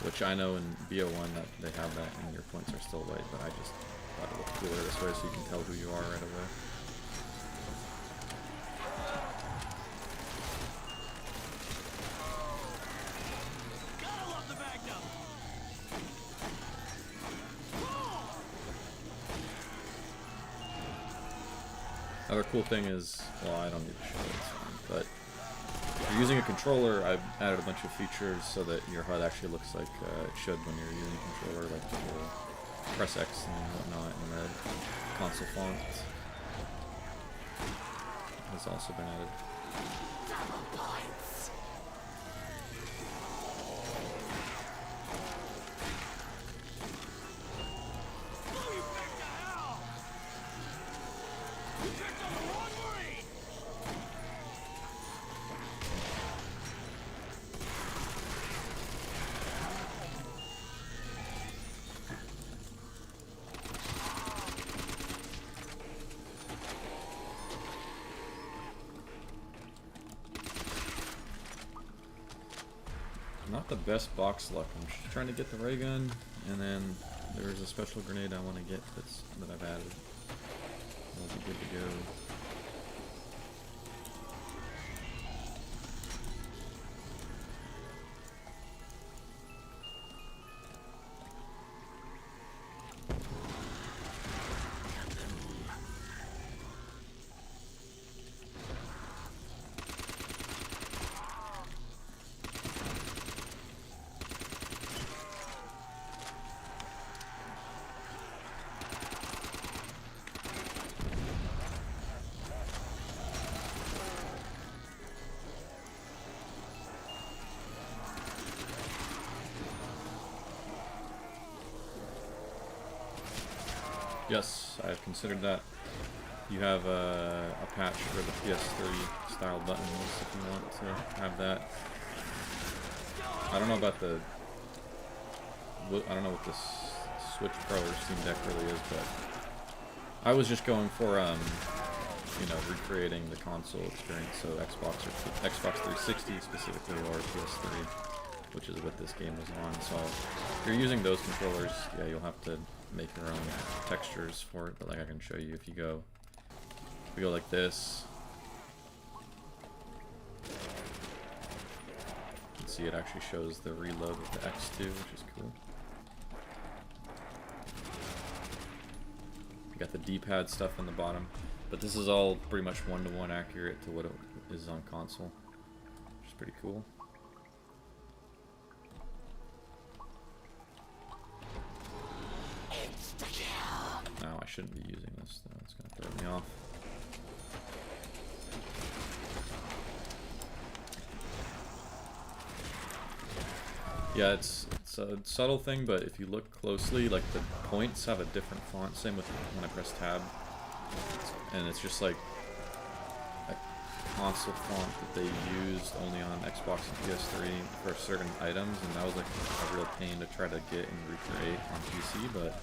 Which I know in BO1 that they have that and your points are still white, but I just thought it looked cooler this way so you can tell who you are right away. cool thing is, well, I don't need to show it, it's fine, but if you're using a controller, I've added a bunch of features so that your HUD actually looks like it should when you're using a controller, like the whole press X and whatnot, and the console font has also been added. Not the best box luck. I'm just trying to get the ray gun, and then there's a special grenade I want to get that I've added. We'll be good to go. Yes, I've considered that. You have a patch for the PS3 style buttons if you want to have that. I don't know about the... I don't know what this Switch Pro or Steam Deck really is, but I was just going for, you know, recreating the console experience, so Xbox 360 specifically, or PS3, which is what this game was on. So if you're using those controllers, yeah, you'll have to make your own textures for it, but like I can show you if you go like this, you can see it actually shows the reload with the X2, which is cool. You got the D-pad stuff on the bottom, but this is all pretty much one-to-one accurate to what it is on console, which is pretty cool. No, I shouldn't be using this though, it's gonna throw me off. Yeah, it's a subtle thing, but if you look closely, like the points have a different font, same with when I press tab. And it's just like a console font that they used only on Xbox and PS3 for certain items, and that was like a real pain to try to get and recreate on PC, but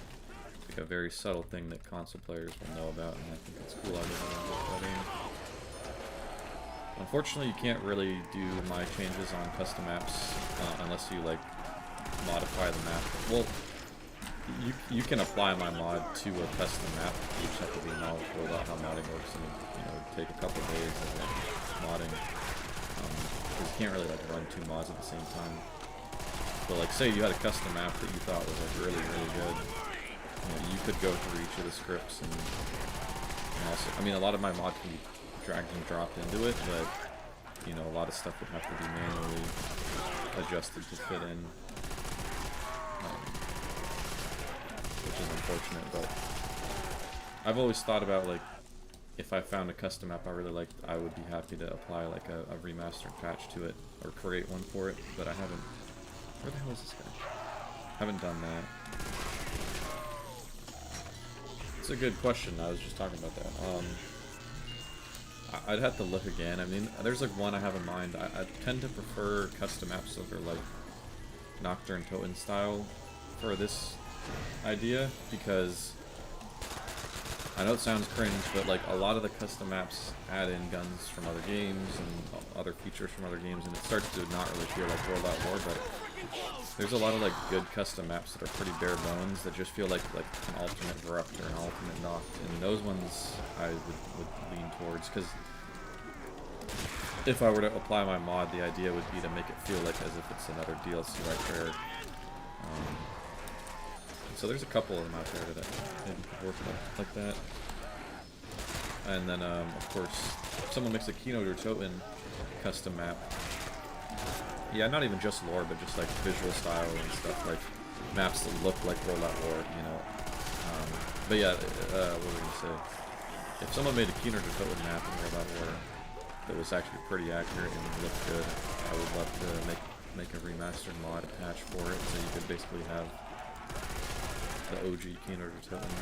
like a very subtle thing that console players will know about, and I think it's cool. I really want to put that in. Unfortunately, you can't really do my changes on custom maps unless you like modify the map. Well, you can apply my mod to a custom map. You just have to be knowledgeable about how modding works, and you know, take a couple days of like, modding. Because you can't really like run two mods at the same time. But like, say you had a custom map that you thought was like really good. You could go through each of the scripts and also, I mean, a lot of my mod can be dragged and dropped into it, but you know, a lot of stuff would have to be manually adjusted to fit in, which is unfortunate. But I've always thought about, like, if I found a custom map I really liked, I would be happy to apply like a remastered patch to it or create one for it, but I haven't. Where the hell is this guy? Haven't done that. It's a good question. I was just talking about that. I'd have to look again. I mean, there's like one I have in mind. I tend to prefer custom maps that are like Nocturne Totem style for this idea, because I know it sounds cringe, but like a lot of the custom maps add in guns from other games and other features from other games, and it starts to not really feel like World at War, but there's a lot of like good custom maps that are pretty bare bones that just feel like an alternate Verupt or an alternate Noct, and those ones I would lean towards, because if I were to apply my mod, the idea would be to make it feel like as if it's another DLC right there. So there's a couple of them out there that I think work like that. And then, of course, if someone makes a Keynote or Toten custom map, yeah, not even just lore, but just like visual style and stuff, like maps that look like World at War, you know. But yeah, what was I gonna say? If someone made a Keynote or Toten map in World at War that was actually pretty accurate and looked good, I would love to make a remastered mod attached for it, so you could basically have the OG Keynote or Toten.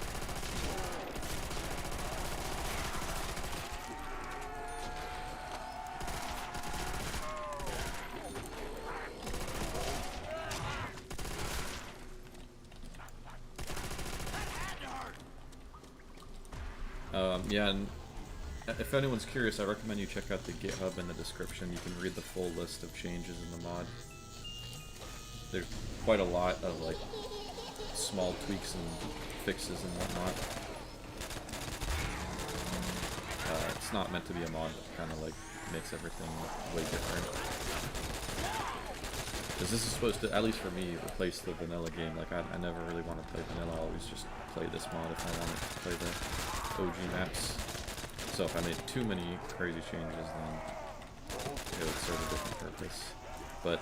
Yeah, and if anyone's curious, I recommend you check out the GitHub in the description. You can read the full list of changes in the mod. There's quite a lot of like small tweaks and fixes and whatnot. It's not meant to be a mod that kind of like makes everything way different. Because this is supposed to, at least for me, replace the vanilla game. Like I never really want to play vanilla. I always just play this mod if I wanted to play the OG maps. So if I made too many crazy changes, then it would serve a different purpose. But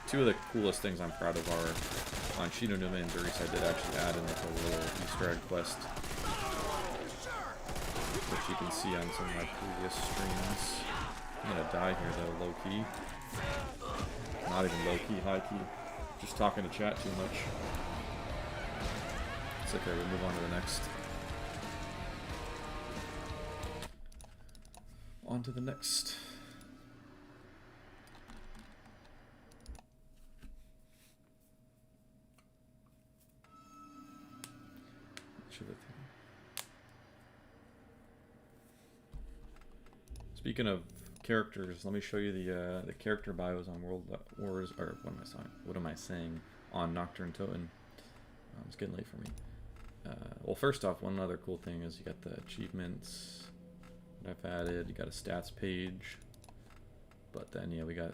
two of the coolest things I'm proud of are on Shino Nume and Durice, I did actually add in like a little Easter egg quest, which you can see on some of my previous streams. I'm gonna die here though, low key. Not even low key, high key. Just talking to chat too much. It's okay, we'll move on to the next. On to the next. Speaking of characters, let me show you the character bios on World Wars, or what am I saying? On Nocturne Toten. It's getting late for me. Well, first off, one other cool thing is you got the achievements that I've added. You got a stats page, but then yeah, we got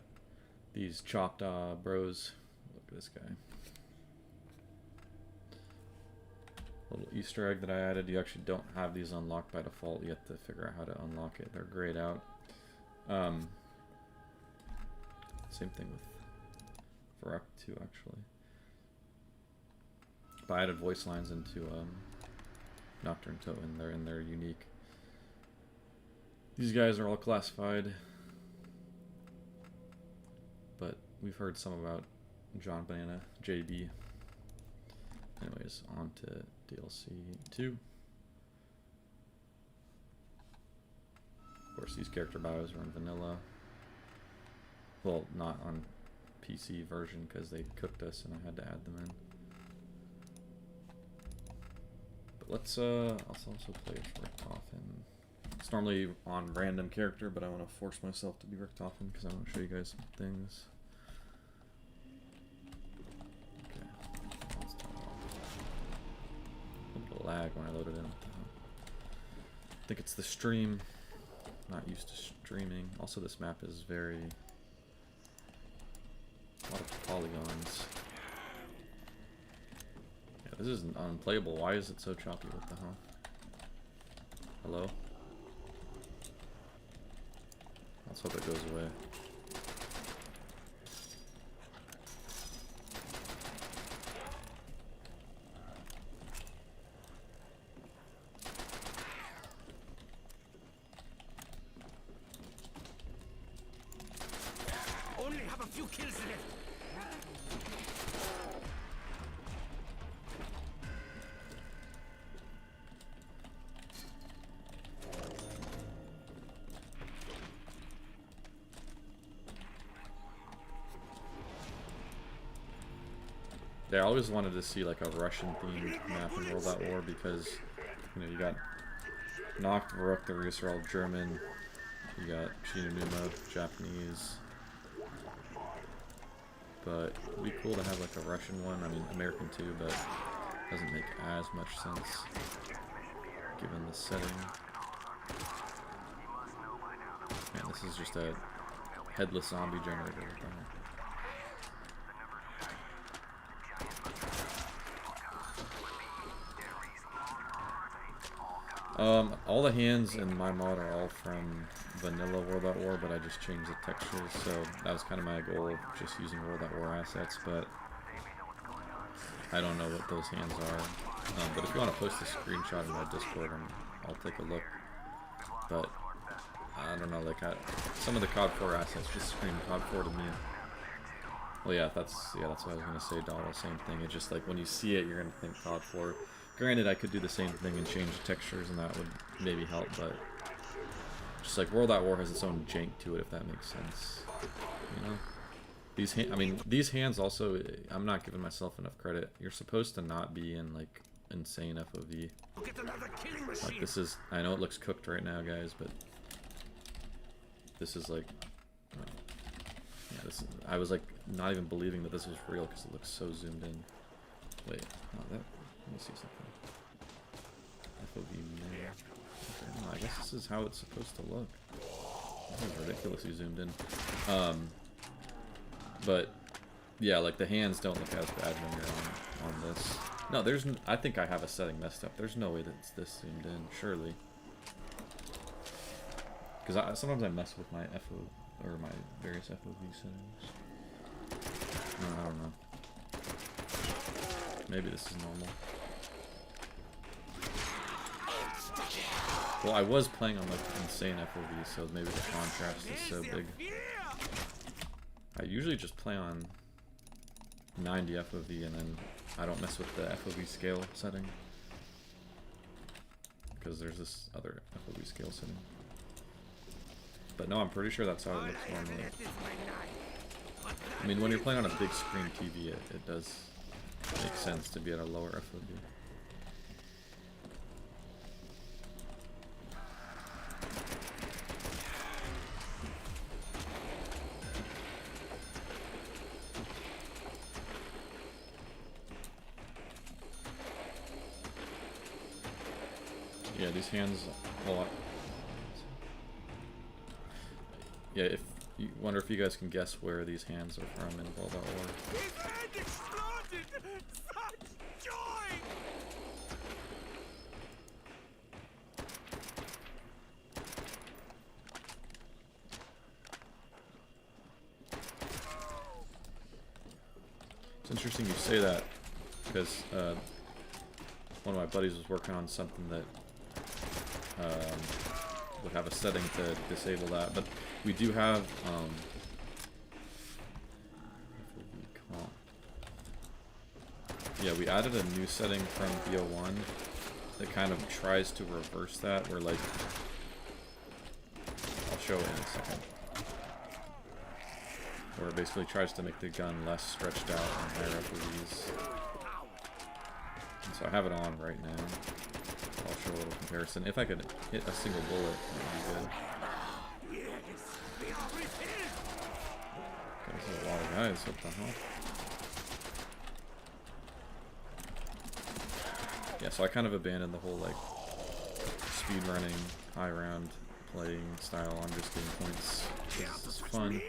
these chopped bros. Look at this guy. Little Easter egg that I added. You actually don't have these unlocked by default. You have to figure out how to unlock it. They're grayed out. Same thing with Varrock too, actually. But I added voice lines into Nocturne Toten. They're unique. These guys are all classified, but we've heard some about John Banana, JB. Anyways, on to DLC 2. Of course, these character bios are in vanilla. Well, not on PC version because they cooked us and I had to add them in. But let's also play as Richtofen. It's normally on random character, but I want to force myself to be Richtofen because I want to show you guys some things. Okay. Let's turn it off. A little bit of lag when I loaded in. What the hell? I think it's the stream. Not used to streaming. Also, this map is a lot of polygons. Yeah, this is unplayable. Why is it so choppy? What the hell? Hello? Let's hope it goes away. Only have a few kills left. Yeah, I always wanted to see like a Russian themed map in World at War because, you know, you got Noct, Varrock, the Reus are all German. You got Shinonuma, Japanese. But it'd be cool to have like a Russian one. I mean, American too, but it doesn't make as much sense given the setting. Man, this is just a headless zombie generator. What the hell? All the hands in my mod are all from vanilla World.War, but I just changed the textures, so that was kind of my goal of just using World.War assets, but I don't know what those hands are. But if you want to post a screenshot in my Discord, I'll take a look. But I don't know, like some of the COD 4 assets just scream COD 4 to me. Well, yeah, that's what I was gonna say, Donald. Same thing. It's just like when you see it, you're gonna think COD 4. Granted, I could do the same thing and change the textures, and that would maybe help, but just like World.War has its own jank to it, if that makes sense. You know, these hands also. I'm not giving myself enough credit. You're supposed to not be in like insane FOV. Like this is. I know it looks cooked right now, guys, but this is like. Yeah, this. I was like not even believing that this was real because it looks so zoomed in. Wait, oh, that. Let me see something. FOV mirror. Okay, no, I guess this is how it's supposed to look. This is ridiculously zoomed in. But yeah, like the hands don't look as bad when you're on this. No, there's. I think I have a setting messed up. There's no way that it's this zoomed in. Surely. Because sometimes I mess with my FO or my various FOV settings. I don't know. Maybe this is normal. Well, I was playing on like insane FOV, so maybe the contrast is so big. I usually just play on 90 FOV and then I don't mess with the FOV scale setting. Because there's this other FOV scale setting. But no, I'm pretty sure that's how it looks normally. I mean, when you're playing on a big screen TV, it does make sense to be at a lower FOV. Yeah, these hands a lot. Yeah, if you wonder if you guys can guess where these hands are from in WaW.War. His hand exploded! Such joy! It's interesting you say that because one of my buddies was working on something that would have a setting to disable that, but we do have yeah, we added a new setting from BO1 that kind of tries to reverse that, where like I'll show it in a second, where it basically tries to make the gun less stretched out and higher FOVs. And so I have it on right now. I'll show a little comparison. If I could hit a single bullet, that would be good. There's a lot of guys, what the hell? Yeah, so I kind of abandoned the whole like speedrunning, high round playing style. I'm just getting points. This is fun.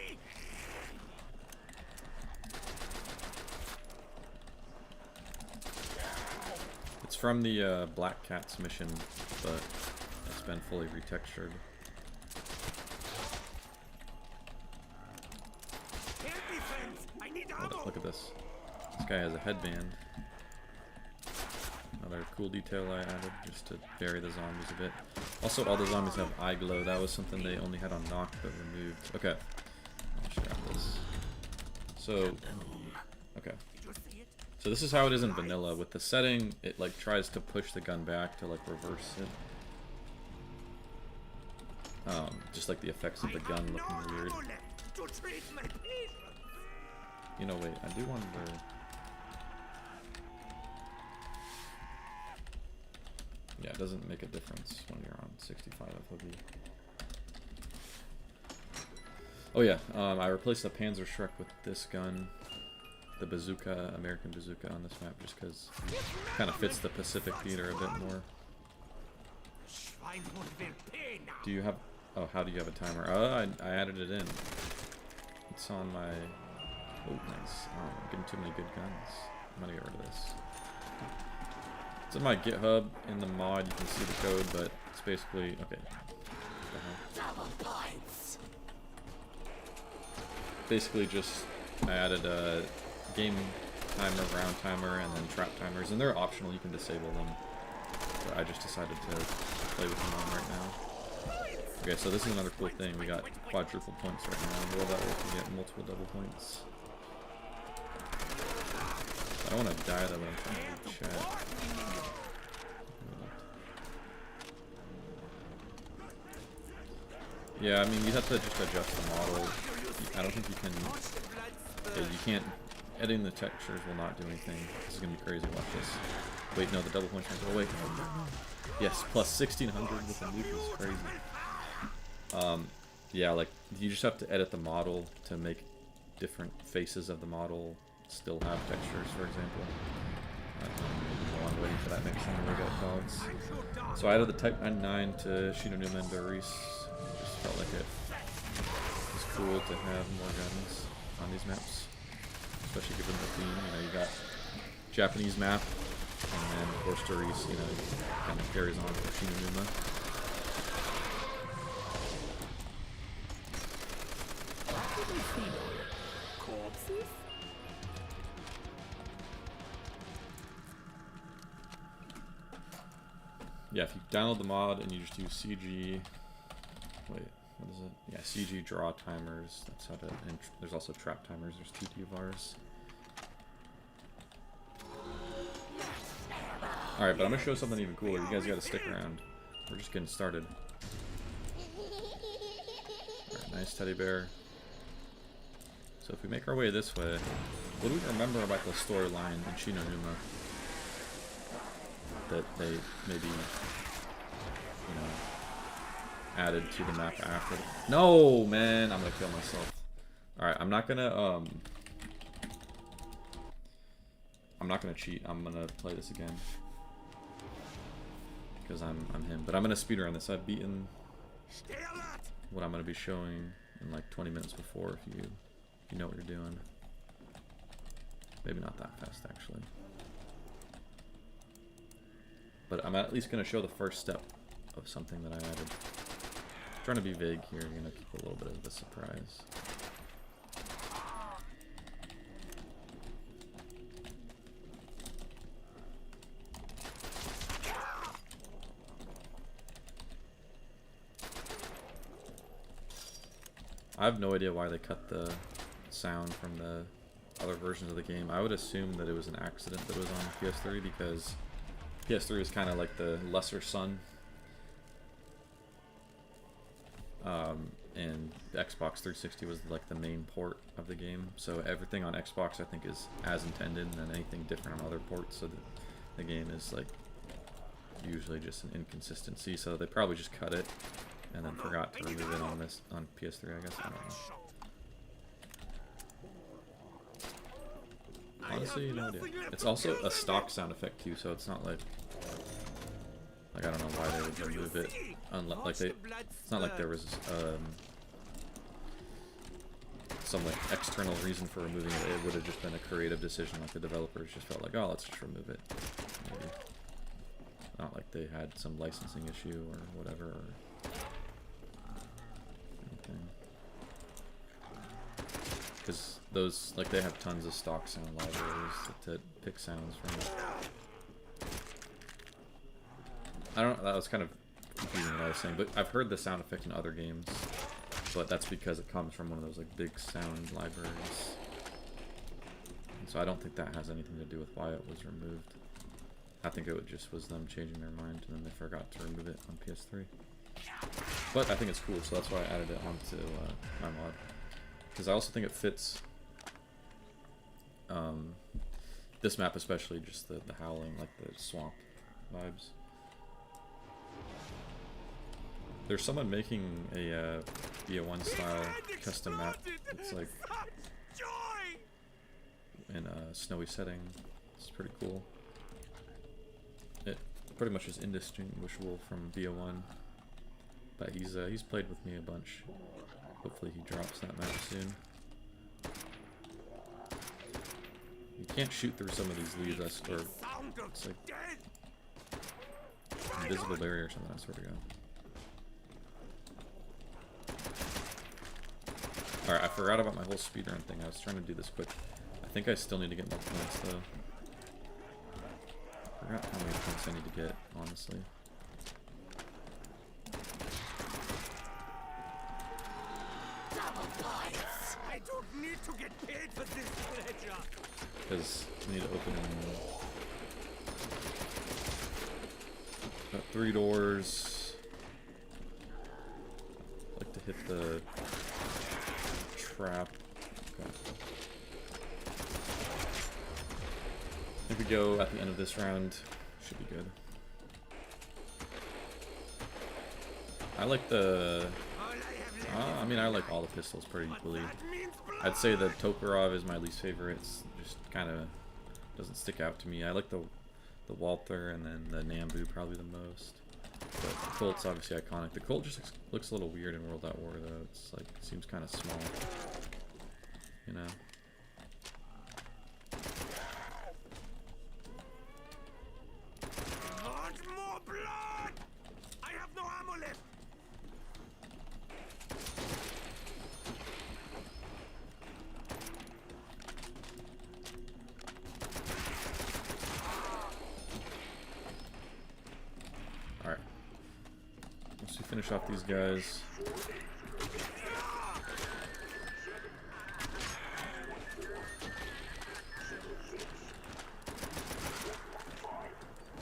It's from the Black Cats mission, but it's been fully retextured. Look at this. This guy has a headband. Another cool detail I added just to vary the zombies a bit. Also, all the zombies have eye glow. That was something they only had on Knock but removed. Okay. I'll just grab this. So, okay. So this is how it is in vanilla. With the setting, it like tries to push the gun back to like reverse it. Just like the effects of the gun looking weird. You know, wait, I do wonder. Yeah, it doesn't make a difference when you're on 65 FOV. Oh yeah, I replaced the Panzer Shrek with this gun. The bazooka, American bazooka on this map, just because it kind of fits the Pacific theater a bit more. Do you have... Oh, how do you have a timer? I added it in. It's on my... Oh, nice. Oh, I'm getting too many good guns. I'm gonna get rid of this. It's in my GitHub. In the mod, you can see the code, but it's basically okay. Basically, just I added a game timer, round timer, and then trap timers, and they're optional. You can disable them. But I just decided to play with them on right now. Okay, so this is another cool thing. We got quadruple points right now. Will that work to get multiple double points? I don't want to die though, but I'm trying to read chat. Yeah, I mean, you have to just adjust the model. I don't think you can. Yeah, you can't. Editing the textures will not do anything. This is gonna be crazy. Watch this. Wait, no, the double points are. Oh wait, no. Yes, plus 1600 with the loop is crazy. Yeah, like you just have to edit the model to make different faces of the model still have textures, for example. I'm waiting for that next one where we got dogs. So I added the Type 99 to Shinonuma and Doris. Just felt like it was cool to have more guns on these maps, especially given the theme. You know, you got Japanese map, and then of course Doris, you know, kind of carries on for Shinonuma. Corpses? Yeah, if you download the mod and you just use CG, wait, what is it? Yeah, CG draw timers. That's how to. And there's also trap timers. There's 2 TVARs. All right, but I'm gonna show something even cooler. You guys gotta stick around. We're just getting started. Alright, nice teddy bear. So if we make our way this way, what do we remember about the storyline in Shinonuma? That they maybe, you know, added to the map after. No, man, I'm gonna kill myself. All right, I'm not gonna cheat. I'm gonna play this again because I'm him. But I'm gonna speedrun this. I've beaten what I'm gonna be showing in like 20 minutes before. If you know what you're doing. Maybe not that fast actually. But I'm at least going to show the first step of something that I added. I'm trying to be vague here, I'm going to keep a little bit of the surprise. I have no idea why they cut the sound from the other versions of the game. I would assume that it was an accident that it was on PS3 because PS3 is kind of like the lesser son, and the Xbox 360 was like the main port of the game. So everything on Xbox I think is as intended, and anything different on other ports. So the game is like usually just an inconsistency. So they probably just cut it and then forgot to remove it on this on PS3. I guess I don't know. Honestly, no idea. It's also a stock sound effect too, so it's not like I don't know why they would remove it. Unless like it's not like there was some like external reason for removing it. It would have just been a creative decision. Like the developers just felt like, oh, let's just remove it. Maybe. Not like they had some licensing issue or whatever. Or anything. Because those, like, they have tons of stock sound libraries to pick sounds from. I don't know, that was kind of confusing what I was saying, but I've heard the sound effect in other games, but that's because it comes from one of those, like, big sound libraries. And so I don't think that has anything to do with why it was removed. I think it just was them changing their mind, and then they forgot to remove it on PS3. But I think it's cool, so that's why I added it onto my mod. Because I also think it fits this map, especially just the howling, like the swamp vibes. There's someone making a BO1 style custom map. It's like in a snowy setting. It's pretty cool. It pretty much is indistinguishable from BO1, but he's played with me a bunch. Hopefully he drops that map soon. You can't shoot through some of these leaves, or it's like invisible barrier or something, I swear to God. Alright, I forgot about my whole speedrun thing. I was trying to do this quick. I think I still need to get more points, though. I forgot how many points I need to get, honestly. I don't need to get paid for this pleasure. Because I need to open got 3 doors. I'd like to hit the trap. Okay. If we go at the end of this round, should be good. I like the... I mean, I like all the pistols pretty equally. I'd say the Tokarov is my least favorite. It's just kind of doesn't stick out to me. I like the Walther and then the Nambu probably the most. But the Colt's obviously iconic. The Colt just looks a little weird in World at War though. It's like, it seems kind of small. You know? Want more blood? I have no ammo left. Alright. Once we finish off these guys.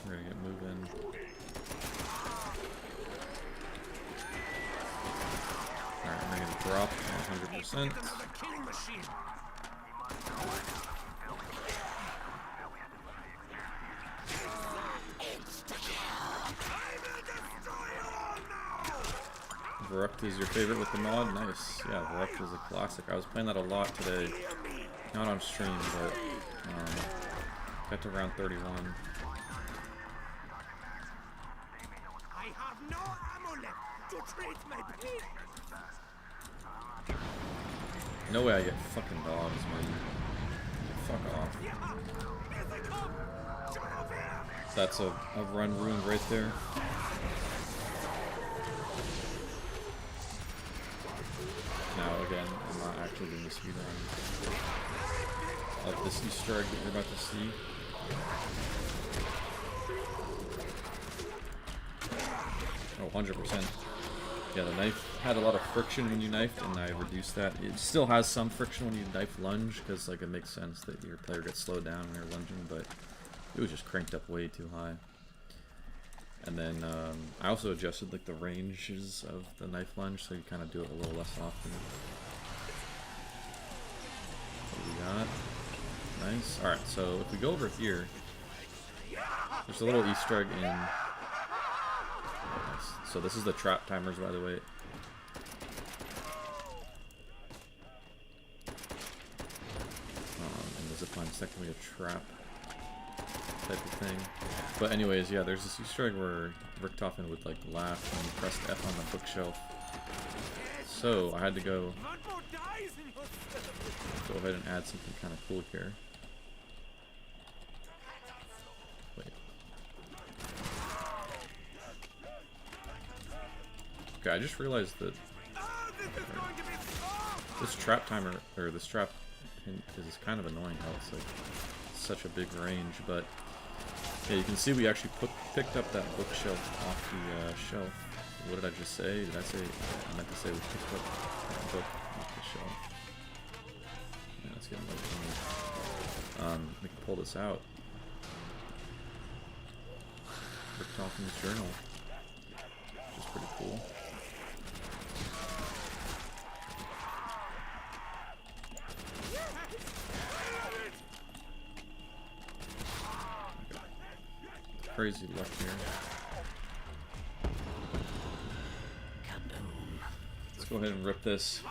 We're gonna get moving. Alright, we're gonna drop 100%. Another killing machine. Veruct is your favorite with the mod? Nice. Yeah, Veruct is a classic. I was playing that a lot today. Not on stream, but got to round 31. I have no ammo left to treat my pain. No way I get fucking dogs, man. Fuck off. Yeah, here they come. Shut up here. That's a run ruined right there. Now again, I'm not actually doing the speed run of this Easter egg that you're about to see. Oh, 100%. Yeah, the knife had a lot of friction when you knifed, and I reduced that. It still has some friction when you knife lunge, because like it makes sense that your player gets slowed down when you're lunging, but it was just cranked up way too high. And then I also adjusted like the ranges of the knife lunge, so you kind of do it a little less often. What do we got? Nice. All right, so if we go over here, there's a little Easter egg in. Nice. So this is the trap timers, by the way. And the zipline's technically a trap type of thing. But anyways, yeah, there's this Easter egg where Richtofen would like laugh when you pressed F on the bookshelf. So I had to go ahead and add something kind of cool here. Wait. Okay, I just realized that this trap timer, or this trap is kind of annoying how it's like such a big range, but yeah, you can see we actually picked up that bookshelf off the shelf. What did I just say? Did I say? I meant to say we picked up that book off the shelf. Yeah, let's get more. We can pull this out. Richtofen's journal, which is pretty cool. Crazy luck here. Let's go ahead and rip this.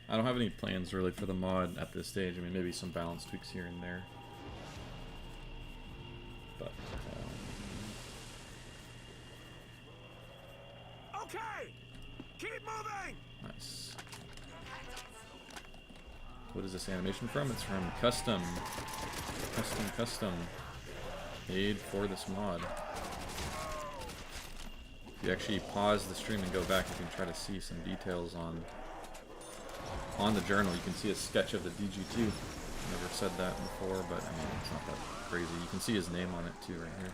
I don't have any plans really for the mod at this stage. I mean, maybe some balance tweaks here and there. But okay, keep moving. nice. What is this animation from? It's from Custom. made for this mod. If you actually pause the stream and go back, you can try to see some details on the journal. You can see a sketch of the DG2. Never said that before, but I mean, it's not that crazy. You can see his name on it too right here.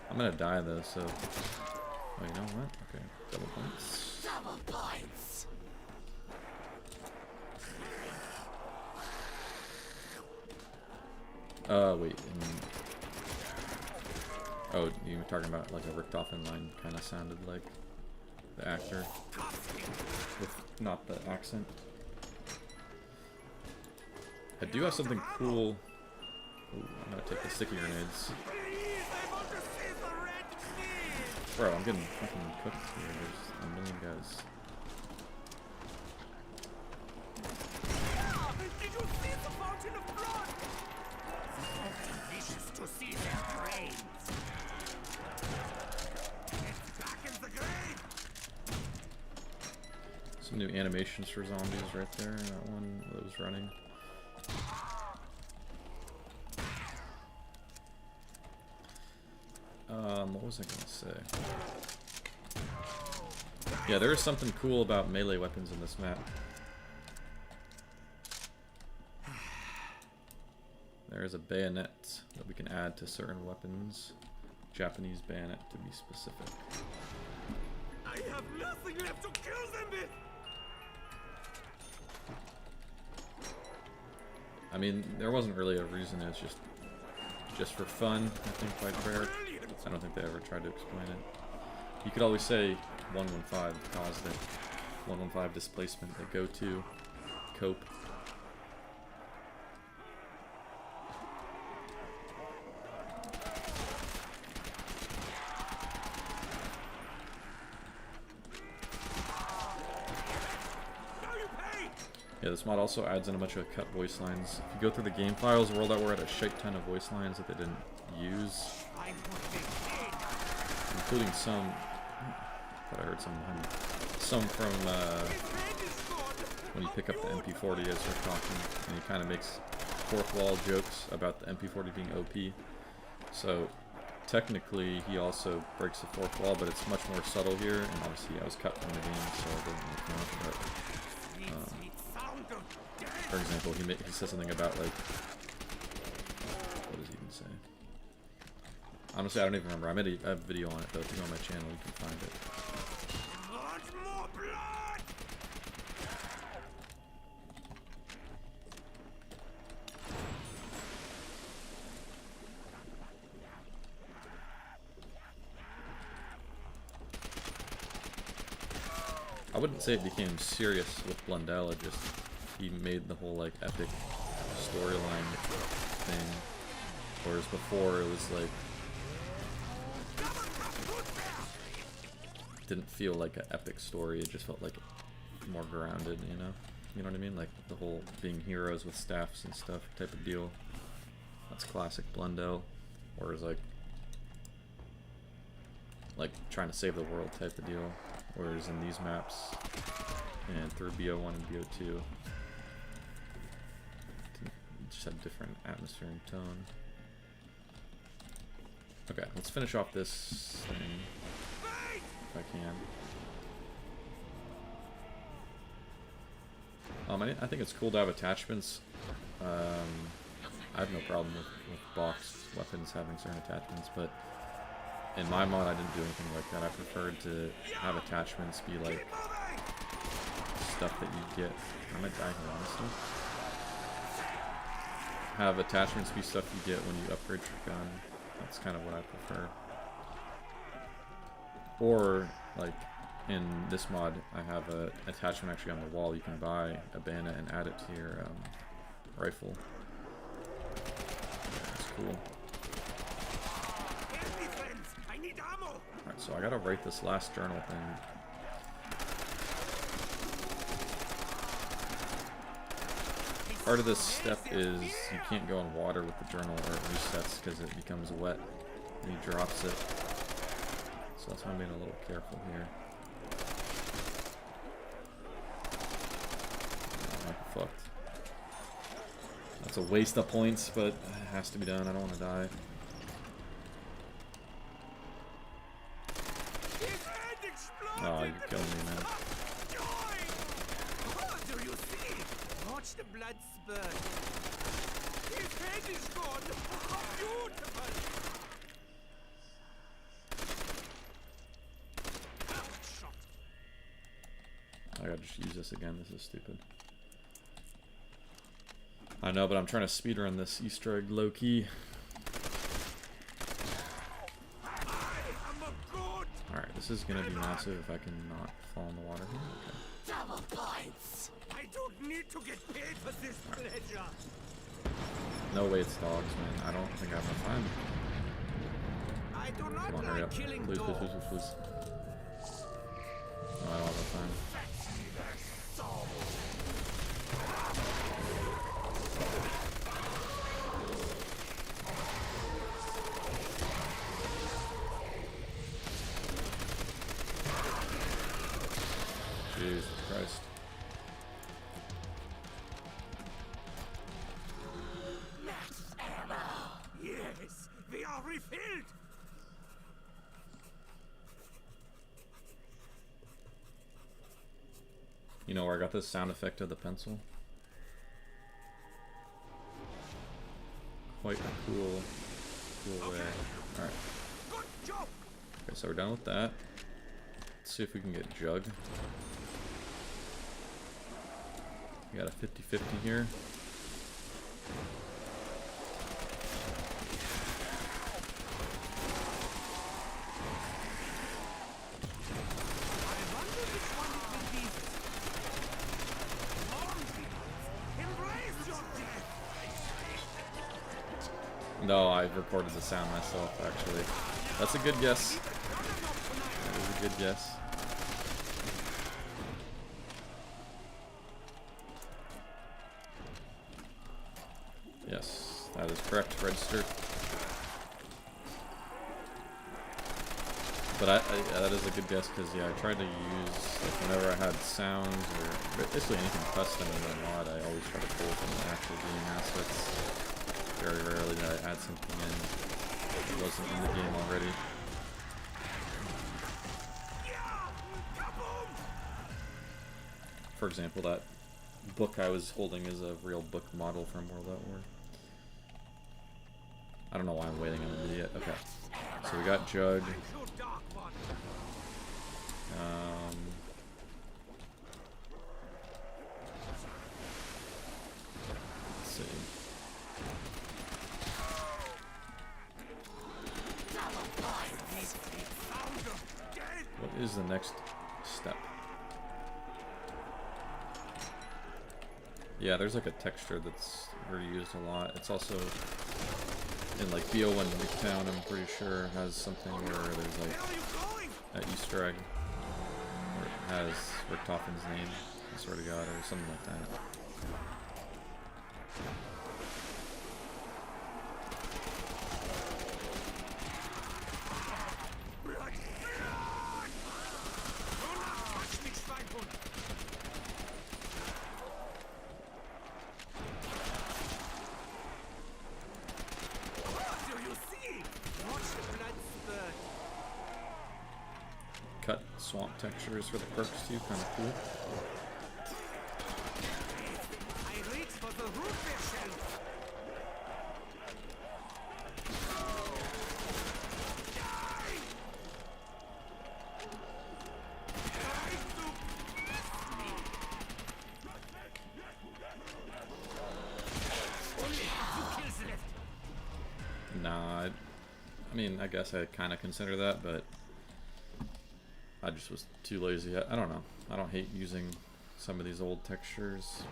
I'm gonna die though, so... Oh, you know what? Okay, double points. Double points. Wait. Oh, you were talking about like a Rick Doffin line kind of sounded like the actor with not the accent. I do have something cool. Ooh, I'm gonna take the sticky grenades. Bro, I'm getting fucking cooked here. There's a million guys. Did you see the fountain of blood? Delicious to see their brains. It's back in the grave. Some new animations for zombies right there. That one that was running. What was I gonna say? Yeah, there is something cool about melee weapons in this map. There is a bayonet that we can add to certain weapons. Japanese bayonet to be specific. I have nothing left to kill them with. I mean, there wasn't really a reason. It was just for fun, I think, by Prayer. I don't think they ever tried to explain it. You could always say 115 caused it. 115 displacement, the go-to cope. Yeah, this mod also adds in a bunch of cut voice lines. If you go through the game files, World at War had a shit ton of voice lines that they didn't use. Including some... I thought I heard some behind me. Some from when you pick up the MP40 as they're talking, and he kind of makes fourth wall jokes about the MP40 being OP. So technically he also breaks the fourth wall, but it's much more subtle here, and obviously I was cut from the game, so I didn't really count, but for example, he says something about, like, what does he even say? Honestly, I don't even remember. I made a video on it, though. If you go on my channel, you can find it. More blood. I wouldn't say it became serious with Blundell. It just, he made the whole, like, epic storyline thing. Whereas before, it was like, didn't feel like an epic story. It just felt like more grounded, you know? You know what I mean? Like the whole being heroes with staffs and stuff type of deal. That's classic Blundell. Whereas like trying to save the world type of deal. Whereas in these maps and through BO1 and BO2, it just had different atmosphere and tone. Okay, let's finish off this thing. If I can. I think it's cool to have attachments. I have no problem with boxed weapons having certain attachments, but in my mod I didn't do anything like that. I preferred to have attachments be like stuff that you get. I'm gonna die here, honestly. Have attachments be stuff you get when you upgrade your gun. That's kind of what I prefer. Or, like, in this mod, I have an attachment actually on the wall. You can buy a bayonet and add it to your rifle. That's cool. Alright, so I gotta write this last journal thing. Part of this step is you can't go in water with the journal or it resets because it becomes wet and he drops it. So that's why I'm being a little careful here. Oh, I'm fucked. That's a waste of points, but it has to be done. I don't want to die. blood spurt. His head is gone. How beautiful! Perfect shot. I gotta just use this again. This is stupid. I know, but I'm trying to speedrun this Easter egg low-key. Alright, this is gonna be massive if I can not fall in the water here. Okay. Double points. I don't need to get paid for this pleasure. No way it's dogs, man. I don't think I have enough time. I do Come not on, hurry like up. killing Please, please, dogs. please, please, please. No, I don't have enough time. Jesus Christ. Yes, we are refilled. You know where I got this sound effect of the pencil? Quite a cool way. Alright. Good job. Okay, so we're done with that. Let's see if we can get Jug. We got a 50-50 here. I wonder which one it will be. Embrace your death. No, I recorded the sound myself, actually. That's a good guess. That is a good guess. Yes, that is correct. Registered. But that is a good guess because yeah, I tried to use like whenever I had sounds or basically anything custom in the mod, I always try to pull from the actual game assets. Very rarely did I add something in that wasn't in the game already. For example, that book I was holding is a real book model from World at War. I don't know why I'm waiting on the yet. Okay, so we got Jug. Let's see. What is the next step? Yeah, there's like a texture that's reused a lot. It's also in like BO1 Nuketown, I'm pretty sure, has something where there's like an Easter egg where it has Richtofen's name, I swear to God, or something like that. Cut swamp textures for the perks too, kind of cool. I reach for the root shell. Nah, I mean, I guess I kind of consider that, but I just was too lazy. I don't know. I don't hate using some of these old textures.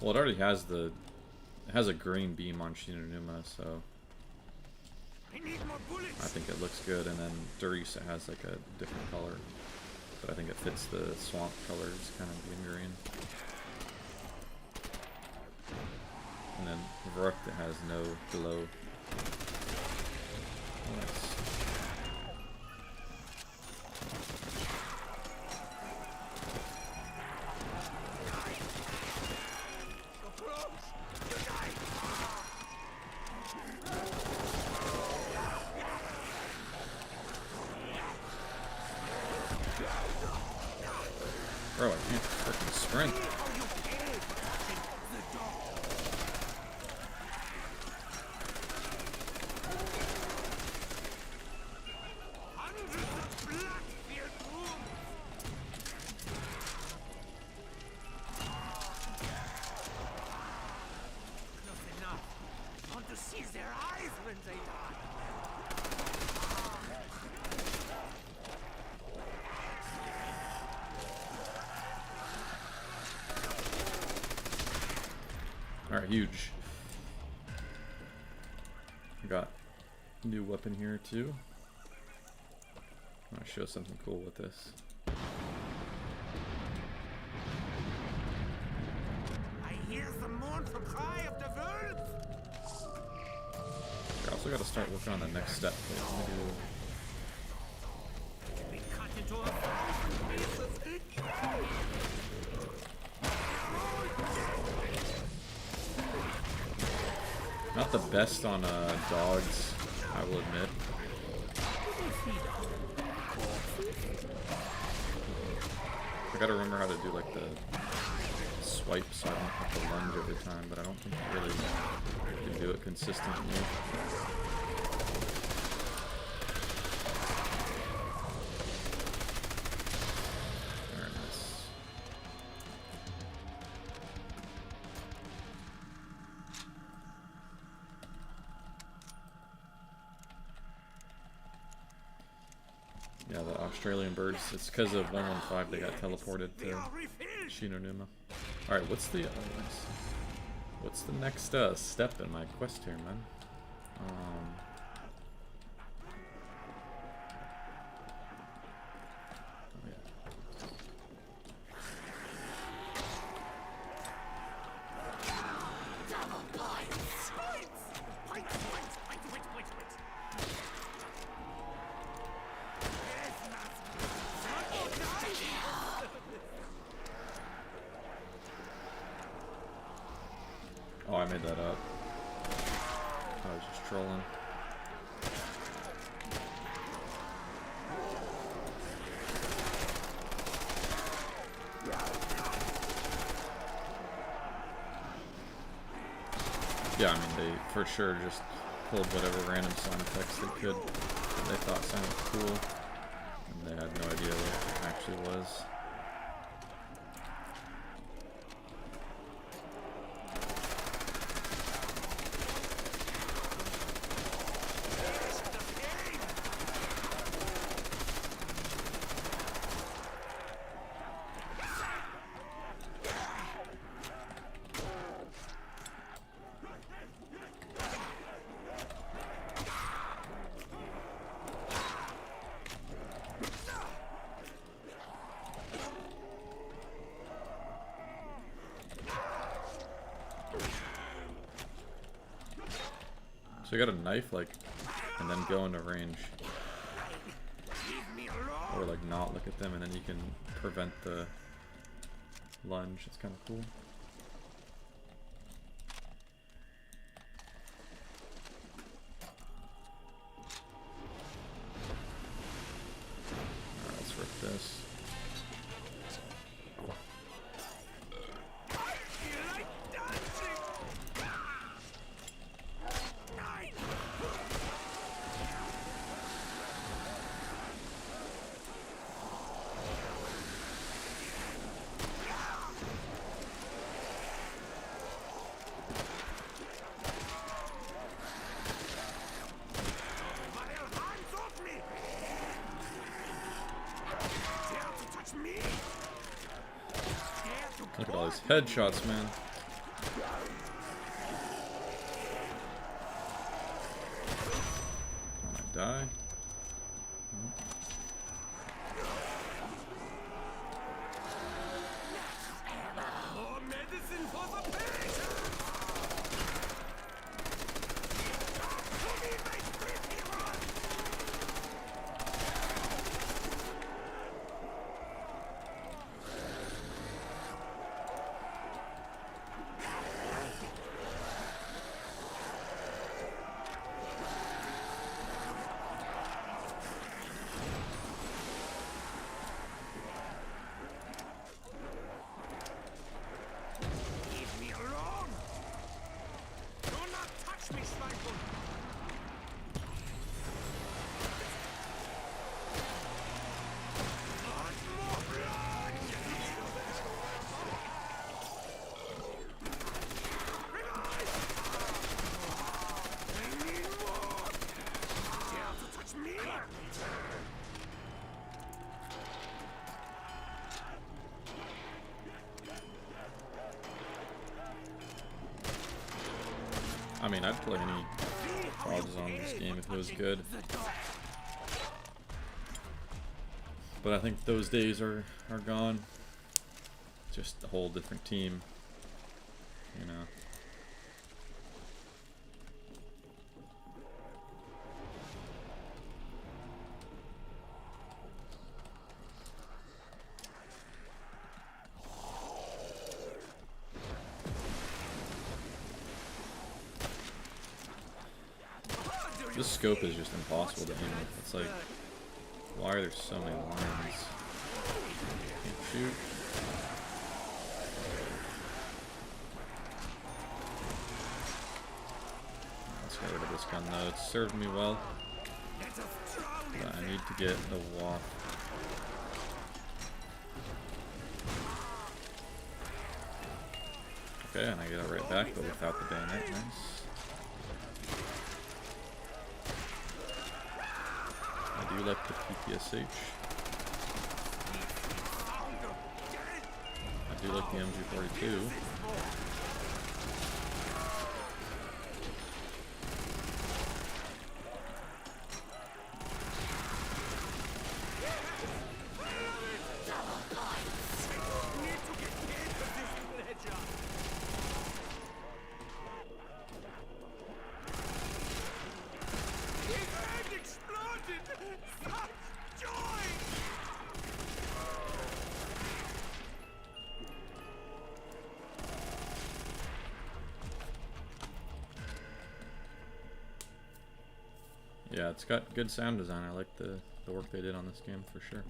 Well, it already has it has a green beam on Shinonuma, so I need more bullets. I think it looks good. And then Durice, it has like a different color, but I think it fits the swamp colors, kind of being green. And then Vrucht, it has no glow. Nice. Bro, I can't freaking sprint. Alright, huge. I got a new weapon here too. I want to show something cool with this. I hear the mournful cry of the wolves. I also got to start working on the next step. Wait, let me do... We cut into a thousand pieces. Not the best on dogs, I will admit. I gotta remember how to do like the swipe so I don't have to lunge every time, but I don't think you really can do it consistently. Very nice. Yeah, the Australian birds, it's because of 115 they got teleported to Shinonuma. Alright, what's the next step in my quest here, man? Oh yeah. Oh, I made that up. I was just trolling. Yeah, I mean, they for sure just pulled whatever random sound effects they could that they thought sounded cool, and they had no idea what it actually was. So I got a knife, like, and then go into range. Or, like, not look at them, and then you can prevent the lunge. It's kind of cool. Alright, let's rip this. Look at all these headshots, man. I die. More medicine for the patient! I mean, I'd play any WaW Zombies game if it was good. But I think those days are gone. Just a whole different team, you know. This scope is just impossible to aim with. It's like, why are there so many lines? Can't shoot. Let's get rid of this gun though. It's served me well. But I need to get the WaW. Okay, and I get it right back, but without the bayonet. Nice. I do like the PPSH. I do like the MG42. Yeah, it's got good sound design. I like the work they did on this game for sure.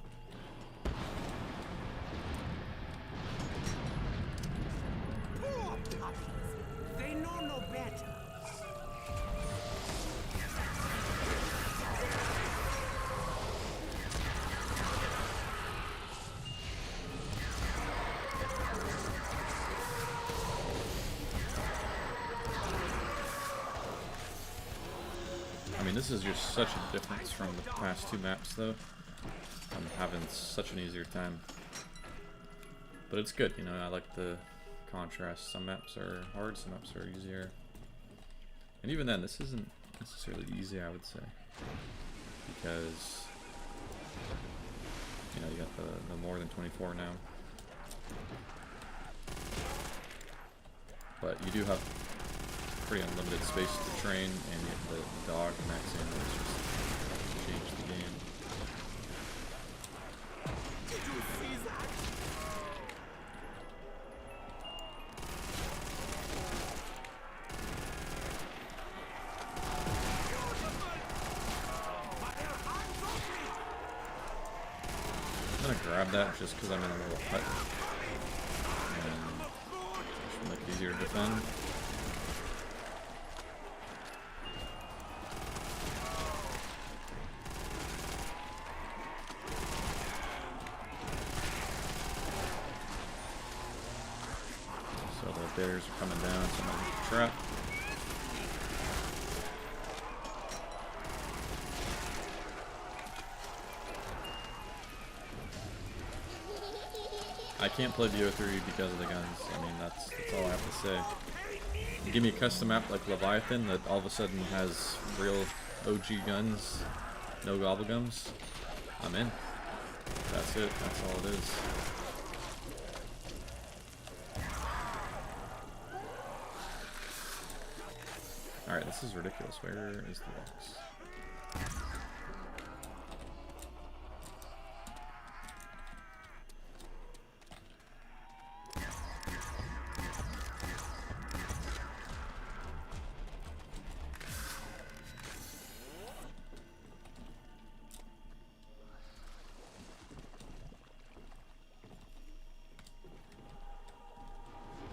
Poor puppies. They know no better. I mean, this is just such a difference from the past two maps, though. I'm having such an easier time. But it's good, you know, I like the contrast. Some maps are hard, some maps are easier. And even then, this isn't necessarily easy, I would say. Because, you know, you got the more than 24 now. But you do have pretty unlimited space to train, and the dog max ammo is just changed the game. Did you see that? I'm gonna grab that just because I'm in a little hut. And it should make it easier to defend. So the bears are coming down, so I'm gonna hit the trap. I can't play BO3 because of the guns. I mean, that's all I have to say. You give me a custom map like Leviathan that all of a sudden has real OG guns, no gobblegums, I'm in. That's it. That's all it is. Alright, this is ridiculous. Where is the box?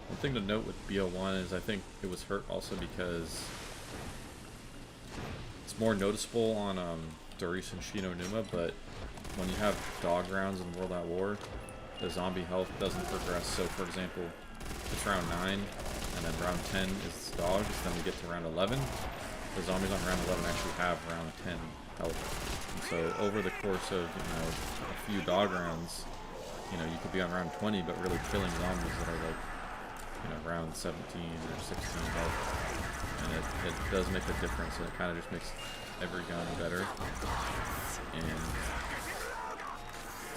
One thing to note with BO1 is I think it was hurt also because it's more noticeable on Doris and Shino Numa, but when you have dog rounds in World at War, the zombie health doesn't progress. So for example, it's round 9, and then round 10 is dogs, then we get to round 11. The zombies on round 11 actually have round 10 health. And so over the course of, you know, a few dog rounds, you know, you could be on round 20 but really killing zombies that are like around 17 or 16 health, and it does make a difference, and it kind of just makes every gun better, and it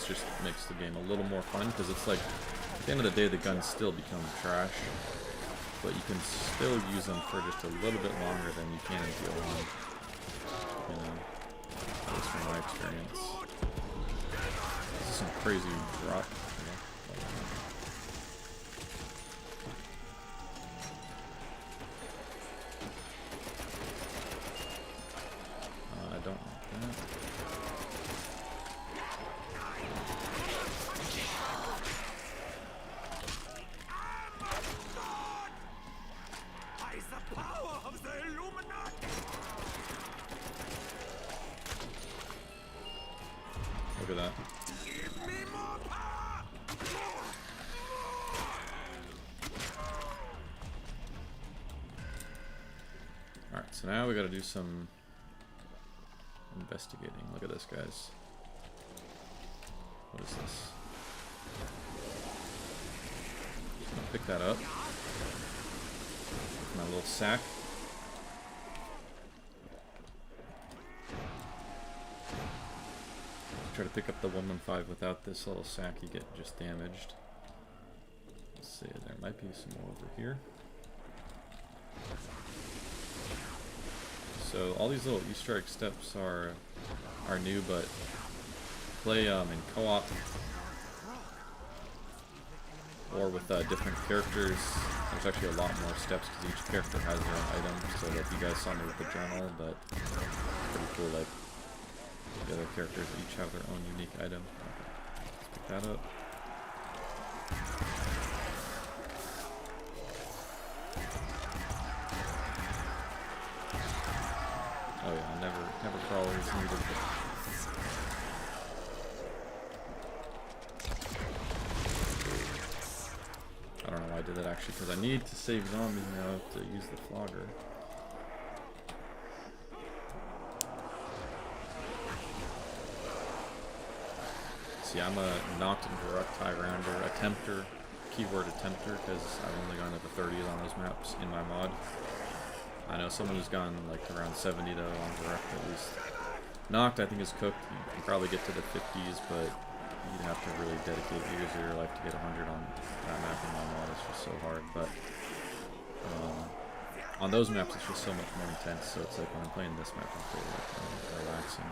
just makes the game a little more fun, because it's like, at the end of the day, the guns still become trash, but you can still use them for just a little bit longer than you can in WoW, at least from my experience. This is some crazy drop. I don't like that. Look at that. Alright, so now we gotta do some investigating. Look at this, guys. What is this? I'm gonna pick that up. My little sack. Try to pick up the 115 without this little sack, you get just damaged. Let's see, there might be some more over here. So all these little Easter egg steps are new, but play in co-op or with different characters. There's actually a lot more steps because each character has their own item. So like you guys saw me with the journal, but it's pretty cool. Like the other characters each have their own unique item. Let's pick that up. Oh yeah, never crawlers needed. I don't know why I did that actually, because I need to save zombies now to use the flogger. See, I'm a knocked and direct high rounder, attempter, keyword attempter, because I've only gone to the 30s on those maps in my mod. I know someone who's gone like around 70 though on direct at least. Knocked I think is cooked. You can probably get to the 50s, but you'd have to really dedicate years of your life to get 100 on that map in my mod. It's just so hard. But on those maps it's just so much more intense. So it's like when I'm playing this map, I'm pretty like relaxing.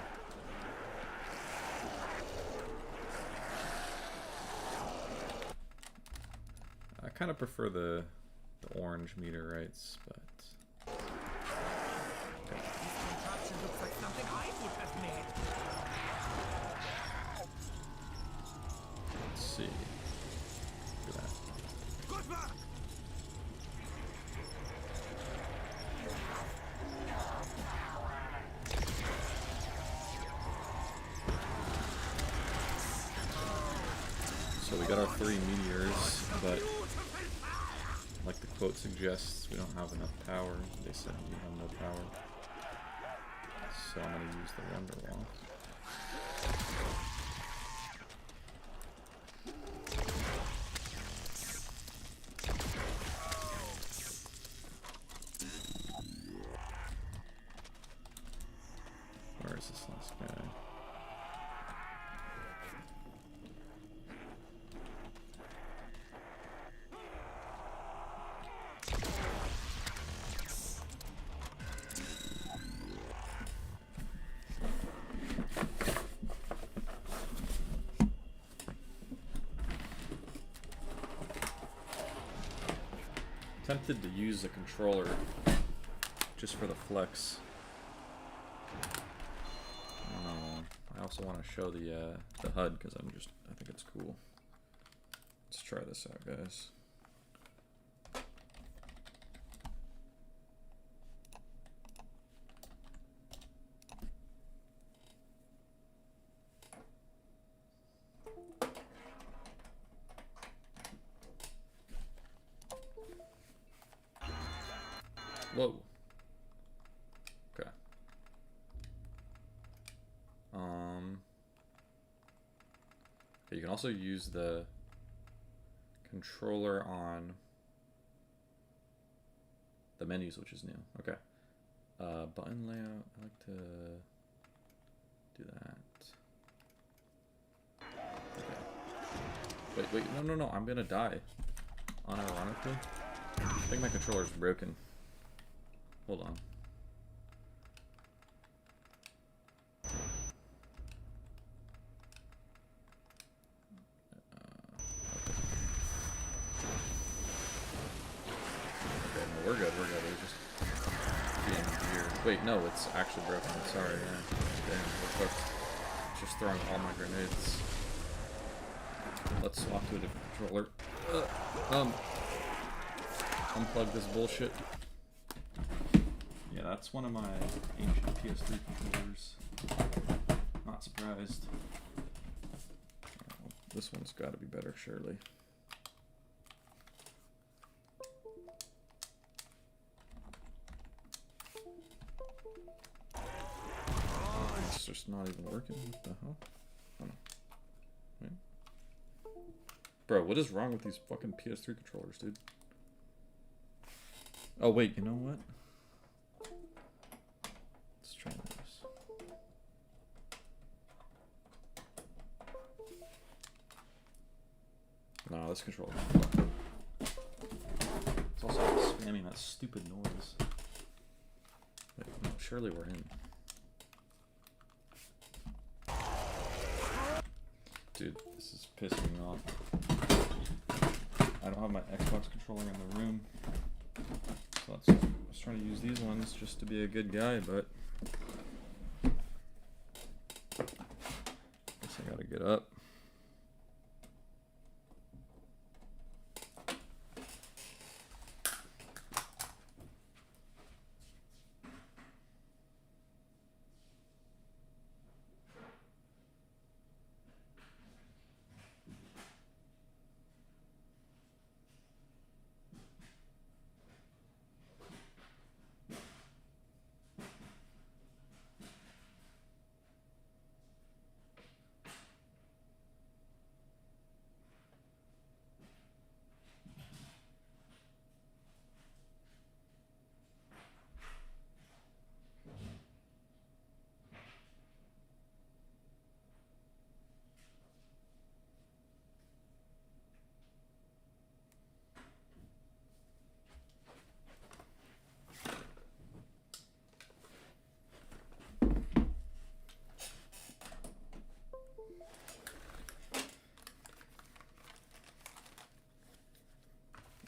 I kind of prefer the orange meteorites, but okay. Let's see. Look at that. So we got our 3 meteors, but like the quote suggests, we don't have enough power. They said we have no power. So I'm going to use the Wonderwall. Where is this last guy? Tempted to use the controller just for the flex. I also want to show the HUD because I think it's cool. Let's try this out, guys. Whoa. Okay. You can also use the controller on the menus, which is new. Okay. Button layout. I like to do that. Okay. Wait, no, I'm gonna die. Unironically. I think my controller's broken. Hold on. Okay, no, we're good. We're just being weird. Wait, no, it's actually broken. Sorry, yeah. Damn, we're cooked. Just throwing all my grenades. Let's swap to a different controller. Unplug this bullshit. Yeah, that's one of my ancient PS3 controllers. Not surprised. This one's got to be better, surely. It's just not even working. What the hell? Oh, no. Wait. Bro, what is wrong with these fucking PS3 controllers, dude? Oh, wait, you know what? Let's try this. No, this controller. It's also spamming that stupid noise. Wait, no, surely we're in. Dude, this is pissing me off. I don't have my Xbox controller in the room. So I was trying to use these ones just to be a good guy, but guess I gotta get up.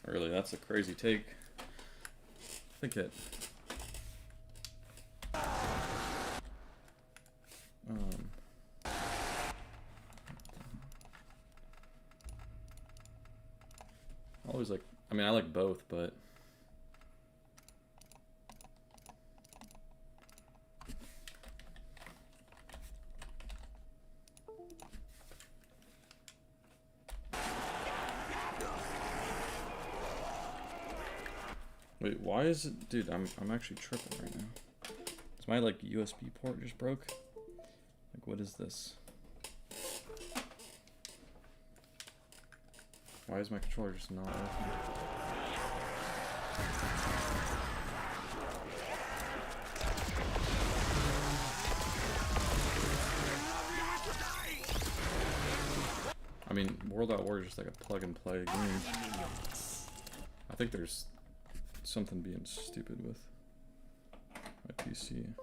Really, that's a crazy take. I think it. Always like. I mean, I like both, but. Wait, why is it, dude? I'm actually tripping right now. Is my like USB port just broke? Like, what is this? Why is my controller just not working? I mean, World at War is just like a plug and play game. I think there's something being stupid with my PC.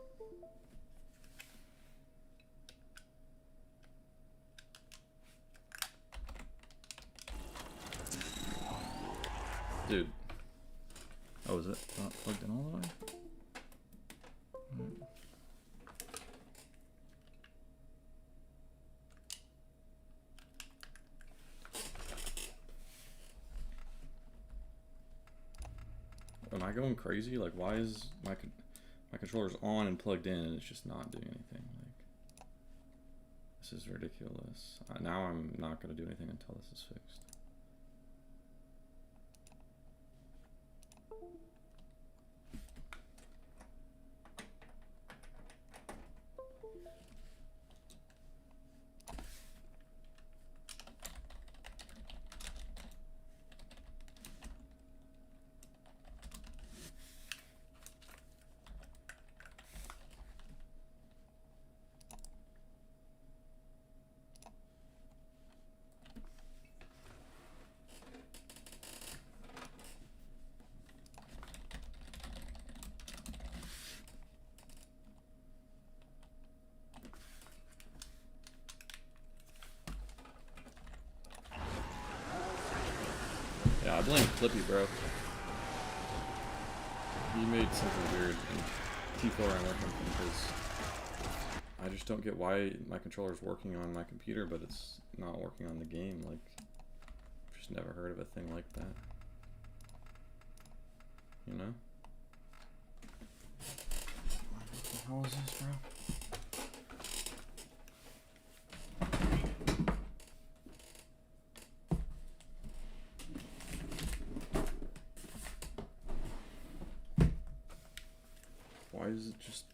Dude. Oh, is it not plugged in all the way? Right. Am I going crazy? Like, why is my controller's on and plugged in and it's just not doing anything? Like, this is ridiculous. Now I'm not going to do anything until this is fixed. Yeah, I blame Clippy, bro. He made something weird in T4 I'm working on because I just don't get why my controller's working on my computer, but it's not working on the game. Like, I've just never heard of a thing like that. You know? What the hell is this, bro? Why is it just...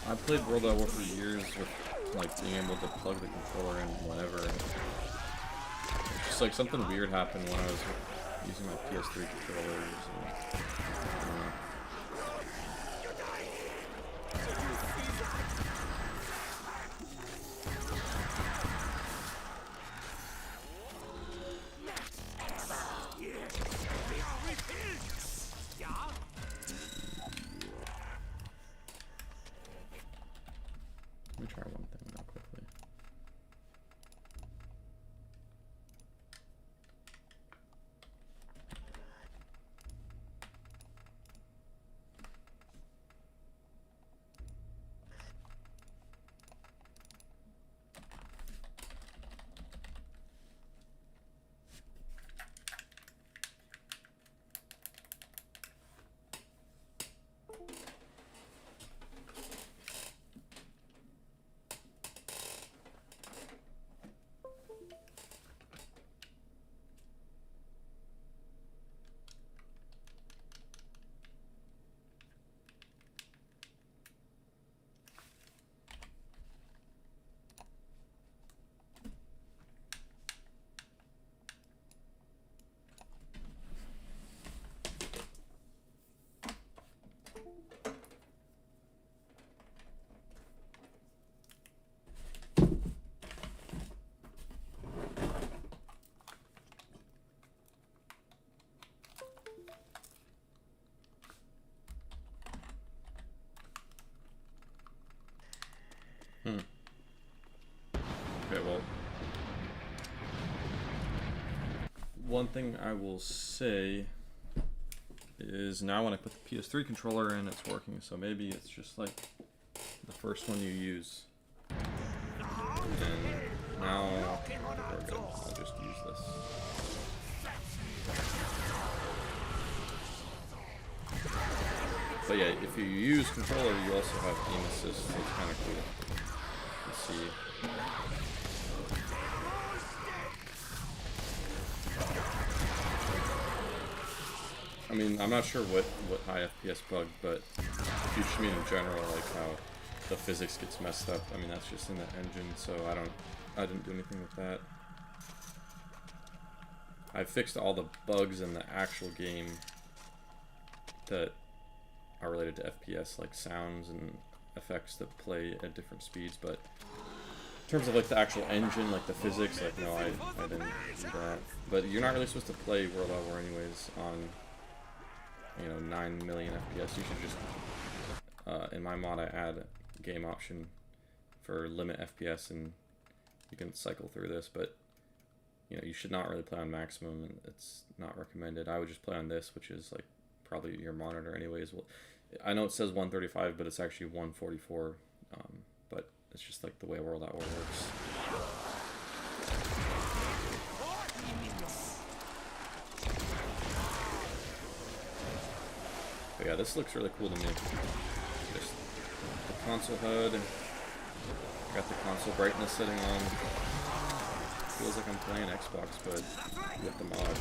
I've played World at War for years with like being able to plug the controller in whenever. It's just like something weird happened when I was using my PS3 controllers. And, let me try one thing real quickly. Okay, well, one thing I will say is now when I put the PS3 controller in, it's working, so maybe it's just like the first one you use. And now we're good. I'll just use this. But yeah, if you use controller, you also have aim assist, so it's kind of cool. Let's see. I mean, I'm not sure what high FPS bug, but if you just mean in general, like how the physics gets messed up, I mean, that's just in the engine, so I didn't do anything with that. I fixed all the bugs in the actual game that are related to FPS, like sounds and effects that play at different speeds, but in terms of like the actual engine, like the physics, like no, I didn't do that. But you're not really supposed to play World at War anyways on, you know, 9 million FPS. You should just, in my mod I add a game option for limit FPS, and you can cycle through this, but you know, you should not really play on maximum, and it's not recommended. I would just play on this, which is like probably your monitor anyways. Well, I know it says 135, but it's actually 144, but it's just like the way World at War works. But yeah, this looks really cool to me. Just the console HUD, got the console brightness setting on. Feels like I'm playing Xbox, but with the mod.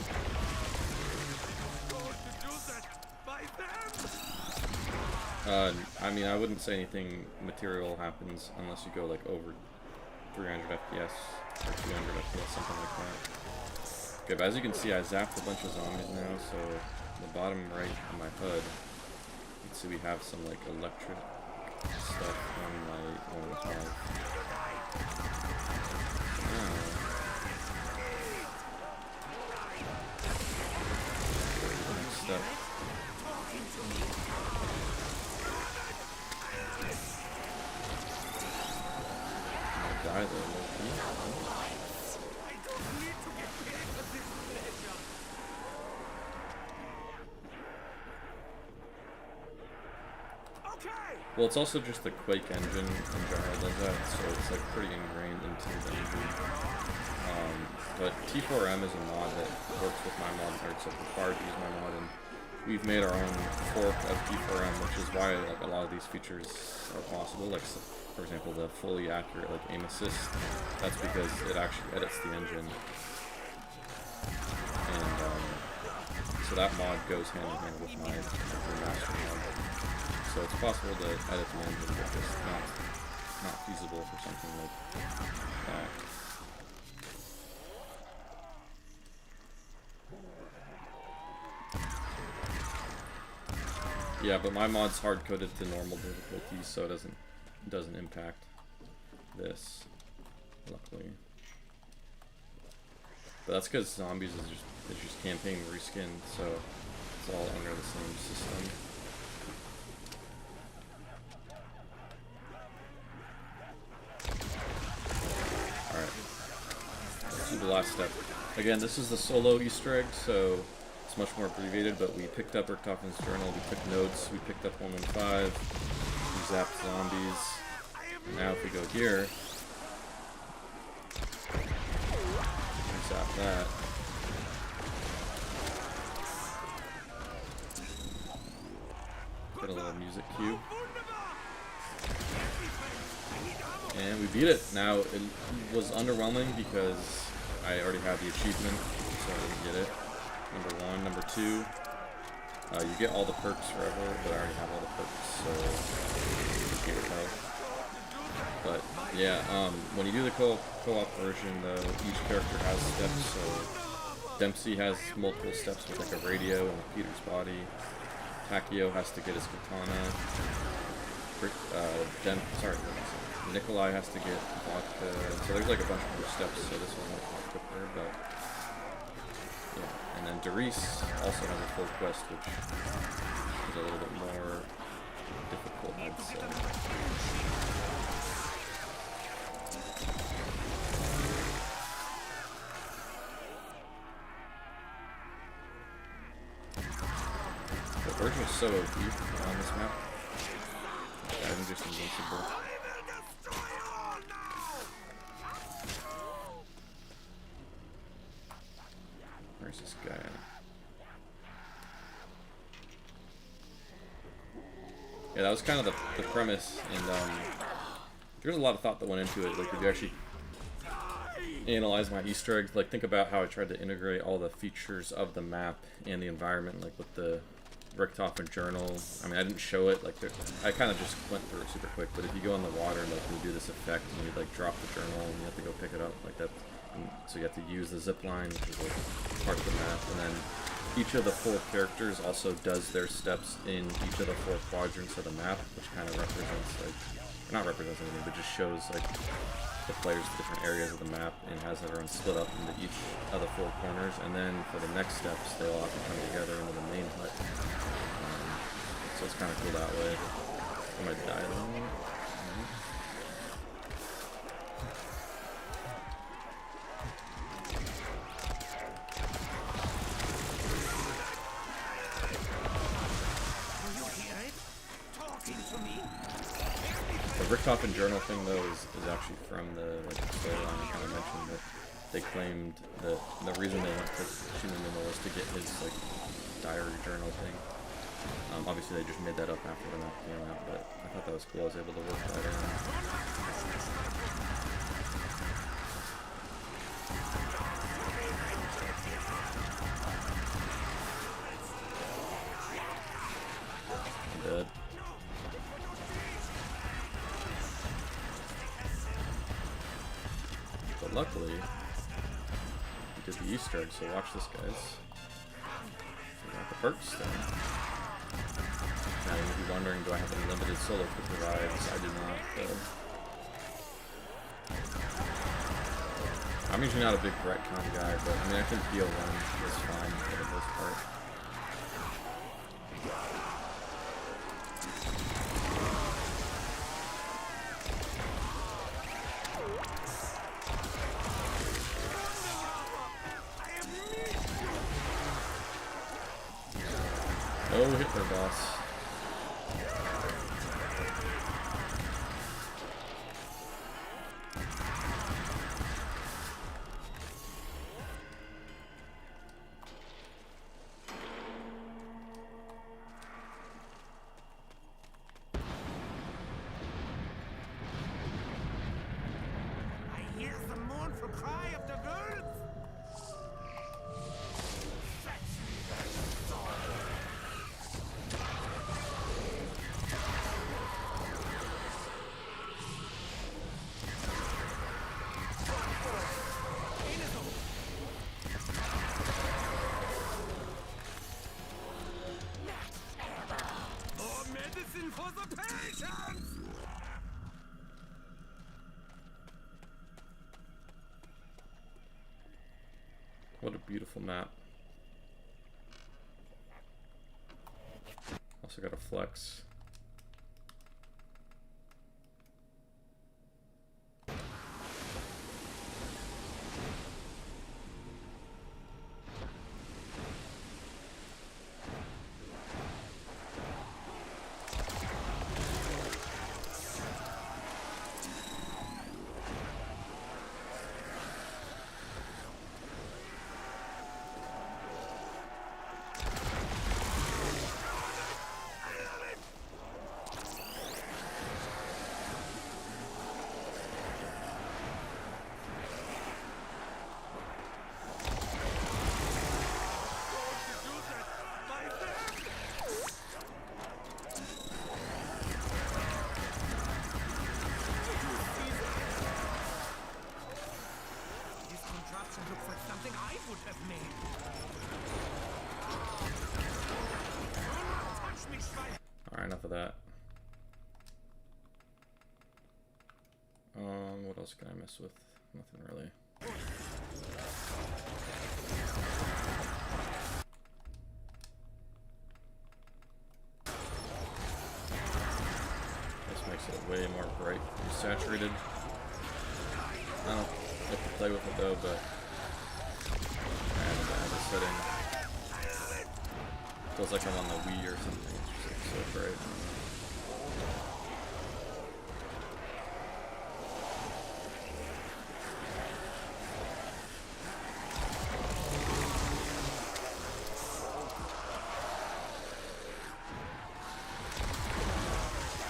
I mean, I wouldn't say anything material happens unless you go like over 300 FPS or 200 FPS, something like that. Okay, but as you can see, I zapped a bunch of zombies now, so the bottom right of my HUD, you can see we have some like electric stuff on my health. Next step. Die there, low-key. Well, it's also just the Quake engine in general does that, so it's like pretty ingrained into the engine. But T4M is a mod that works with my mod, or it's required to use my mod, and we've made our own fork of T4M, which is why like a lot of these features are possible. Like, for example, the fully accurate like aim assist. That's because it actually edits the engine, and so that mod goes hand in hand with my Remaster mod. So it's possible to edit the engine, but just not feasible for something like that. Yeah, but my mod's hard coded to normal difficulty, so it doesn't impact this, luckily. But that's because Zombies is just campaign reskinned, so it's all under the same system. Alright, let's do the last step. Again, this is the solo Easter egg, so it's much more abbreviated, but we picked up Richthofen's journal, we took notes, we picked up 115, we zapped zombies. And now if we go here, we zap that. Get a little music cue. And we beat it. Now, it was underwhelming because I already had the achievement, so I didn't get it. Number one. Number two, you get all the perks forever, but I already have all the perks, so you can't tell. But yeah, when you do the co-op version, though, each character has steps. So Dempsey has multiple steps with like a radio and Peter's body. Takio has to get his katana. Nikolai has to get vodka. So there's like a bunch of more steps. So this one won't pop quicker, but yeah. And then Doris also has a full quest, which is a little bit more difficult, I'd say. The version is so OP on this map. I'm just invincible. Where's this guy at? Yeah, that was kind of the premise, and there's a lot of thought that went into it. Like, if you actually analyze my Easter eggs, like, think about how I tried to integrate all the features of the map and the environment, like with the Richthofen journal. I mean, I didn't show it, like, I kind of just went through it super quick, but if you go in the water and like you do this effect and you like drop the journal and you have to go pick it up like that, and so you have to use the zip line, which is like part of the map, and then each of the 4 characters also does their steps in each of the 4 quadrants of the map, which kind of represents, like, not represents anything, but just shows like the players to different areas of the map and has everyone split up into each of the 4 corners, and then for the next steps they all have to come together into the main hut. So it's kind of cool that way. I'm gonna die though. The Richthofen journal thing though is actually from the storyline I kind of mentioned, that they claimed that the reason they went to Shinonuma was to get his like diary journal thing. Obviously they just made that up after the map came out, but I thought that was cool. I was able to work that in. I'm dead. luckily, we did the Easter egg, so watch this, guys. We got the perks there. Now you may be wondering, do I have unlimited solo quick revives? I do not, though. I'm usually not a big retcon guy, but I mean, I think heal one is fine for the most part. Oh, hit her, boss. I hear the mournful cry of the girls. More medicine for the patients! What a beautiful map. Also got a flex. This contraption looks like something I would have made. Do not touch me, Schwein! Alright, enough of that. What else can I mess with? Nothing really. This makes it way more bright and saturated. I don't like to play with it though, but I have a setting. Feels like I'm on the Wii or something. It's just so bright.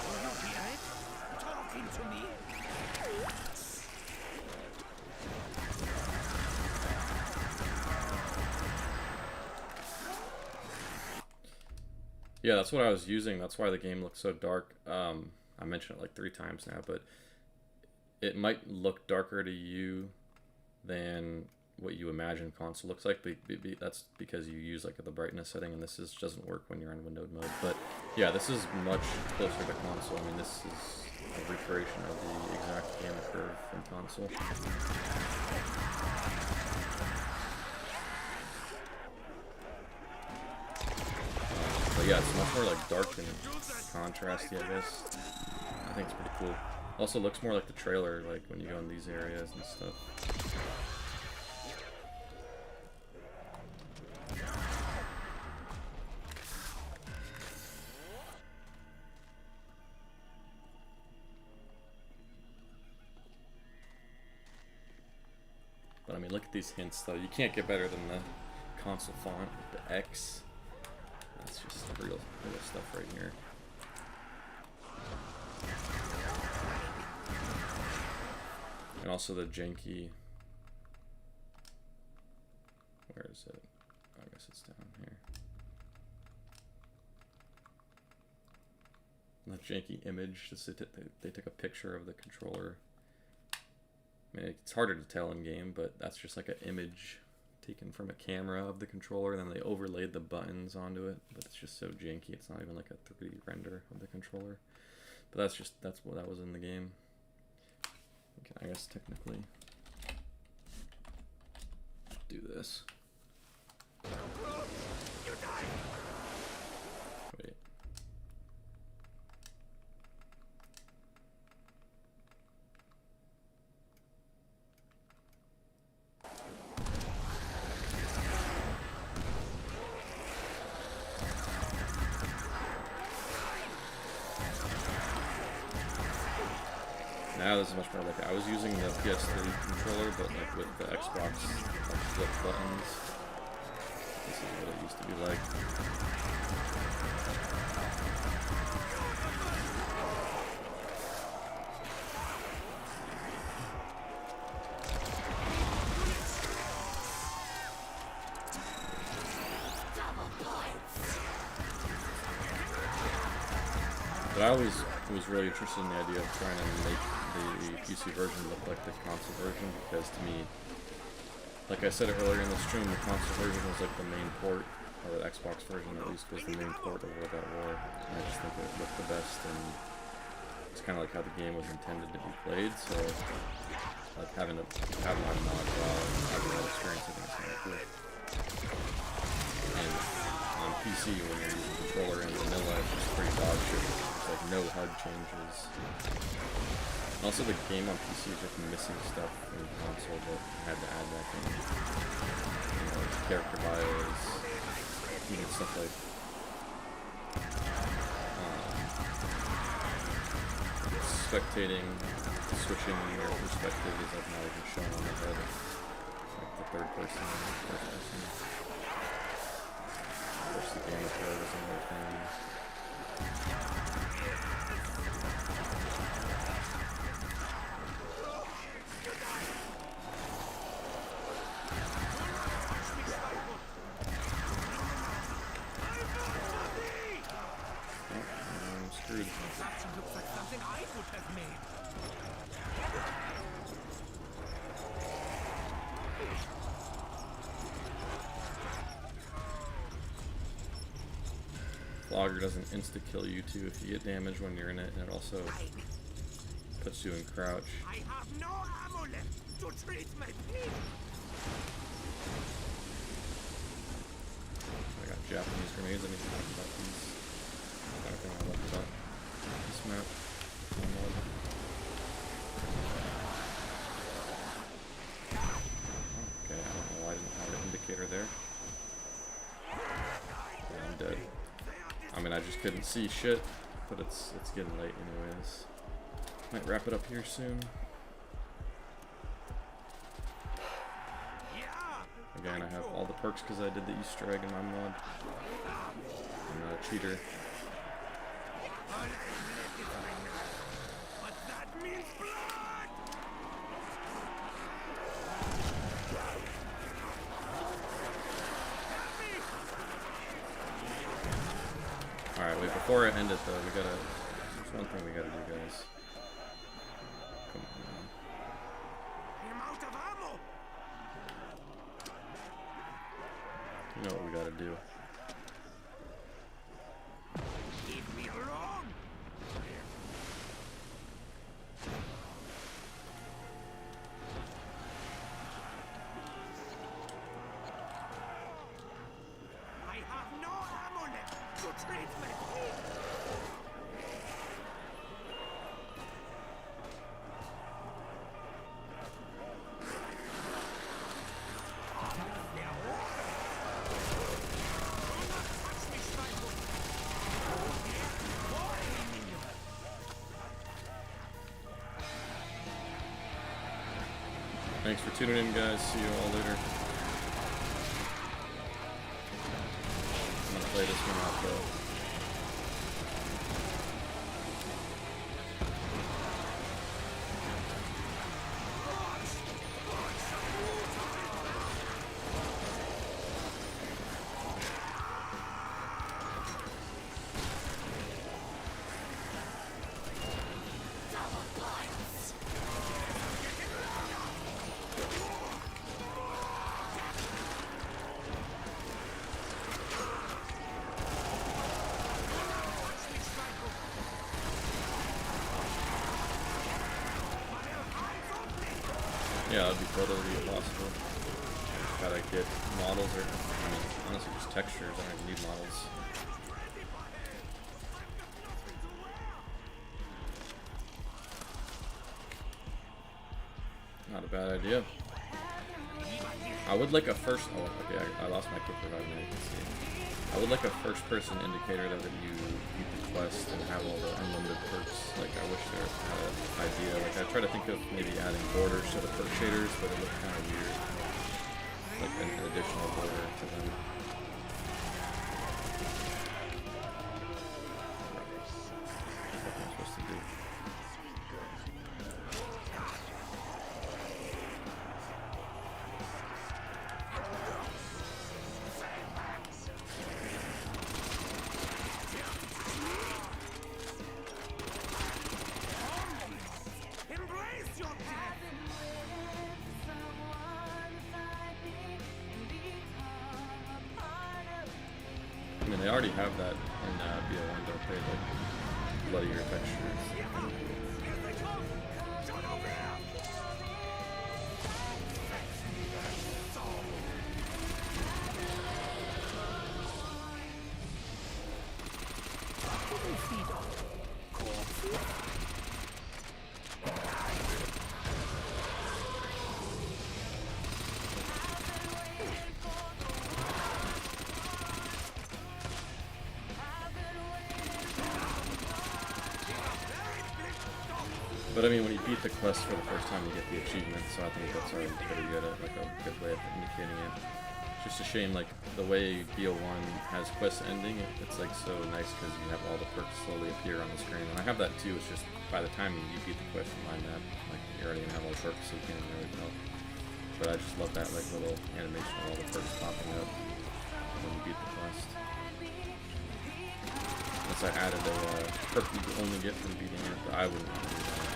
Will you hear it? Talking to me? Yeah, that's what I was using. That's why the game looks so dark. I mentioned it like 3 times now, but it might look darker to you than what you imagine console looks like. That's because you use like the brightness setting, and this doesn't work when you're in windowed mode. But yeah, this is much closer to console. I mean, this is a recreation of the exact gamma curve from console. But yeah, it's much more like dark and contrasty, I guess. I think it's pretty cool. Also looks more like the trailer, like when you go in these areas and stuff. But I mean, look at these hints though. You can't get better than the console font with the X. That's just real stuff right here. And also the janky. Where is it? I guess it's down here. The janky image. Just they took a picture of the controller I mean, it's harder to tell in game, but that's just like an image taken from a camera of the controller, and then they overlaid the buttons onto it, but it's just so janky. It's not even like a 3D render of the controller. But that's what that was in the game. Okay, I guess technically do this. Wait. Now this is much more like I was using the PS3 controller, but like with the Xbox like flip buttons. This is what it used to be like. But I always was really interested in the idea of trying to make the PC version look like the console version, because to me, like I said earlier in the stream, the console version was like the main port, or the Xbox version at least was the main port of World at War, and I just think it looked the best, and it's kind of like how the game was intended to be played, so like having to have my mod while having that experience, I think is kind of cool. And on PC, when you're using the controller and vanilla, it's just pretty dog shit. There's like no HUD changes. And also the game on PC is just missing stuff in the console that I had to add back in. You know, like character bios, even stuff like spectating, switching your perspective is like not even shown on the HUD. Like the third person and the first person. Of course, the game code is another thing. I'm screwed. That looks like something I would have made. Flogger doesn't insta-kill you too if you get damaged when you're in it, and it also puts you in crouch. I have no ammo left to treat my pain. I got Japanese grenades. I need to talk about these. Everything I left about this map. Okay, I don't know why I didn't have an indicator there. Yeah, I'm dead. I mean, I just couldn't see shit, but it's getting late anyways. Might wrap it up here soon. Again, I have all the perks because I did the Easter egg in my mod. I'm not a cheater. But that means blood! Alright, wait, before I end it though, there's one thing we gotta do, guys. Come on. I'm out of ammo! You know what we gotta do. Leave me alone! I have no ammo left to treat my pain. Thanks for tuning in, guys. See you all later. I'm gonna play this one out though. Yeah, that'd be totally possible. Gotta get models, or I mean, honestly, just textures. I don't even need models. Not a bad idea. I would like a first. Oh, okay. I lost my quick revive now. You can see. I would like a first-person indicator that you beat the quest and have all the unlimited perks. Like, I wish there had an idea. Like, I try to think of maybe adding borders to the perk shaders, but it looked kind of weird. Like an additional border to them. What am I supposed to do? Embrace your death! I mean, they already have that in BO1, don't they? Like, bloodier textures. Here they come! Shut over here! What do they feed on? Corpses? But I mean, when you beat the quest for the first time, you get the achievement, so I think that's already pretty good at, like, a good way of indicating it. It's just a shame, like, the way BO1 has quest ending, it's like so nice because you have all the perks slowly appear on the screen. And I have that too, it's just by the time you beat the quest in my map, like, you're already gonna have all the perks, so you can't really tell. But I just love that, like, little animation of all the perks popping up when you beat the quest. Unless I added a perk you could only get from beating it, but I wouldn't want to do that.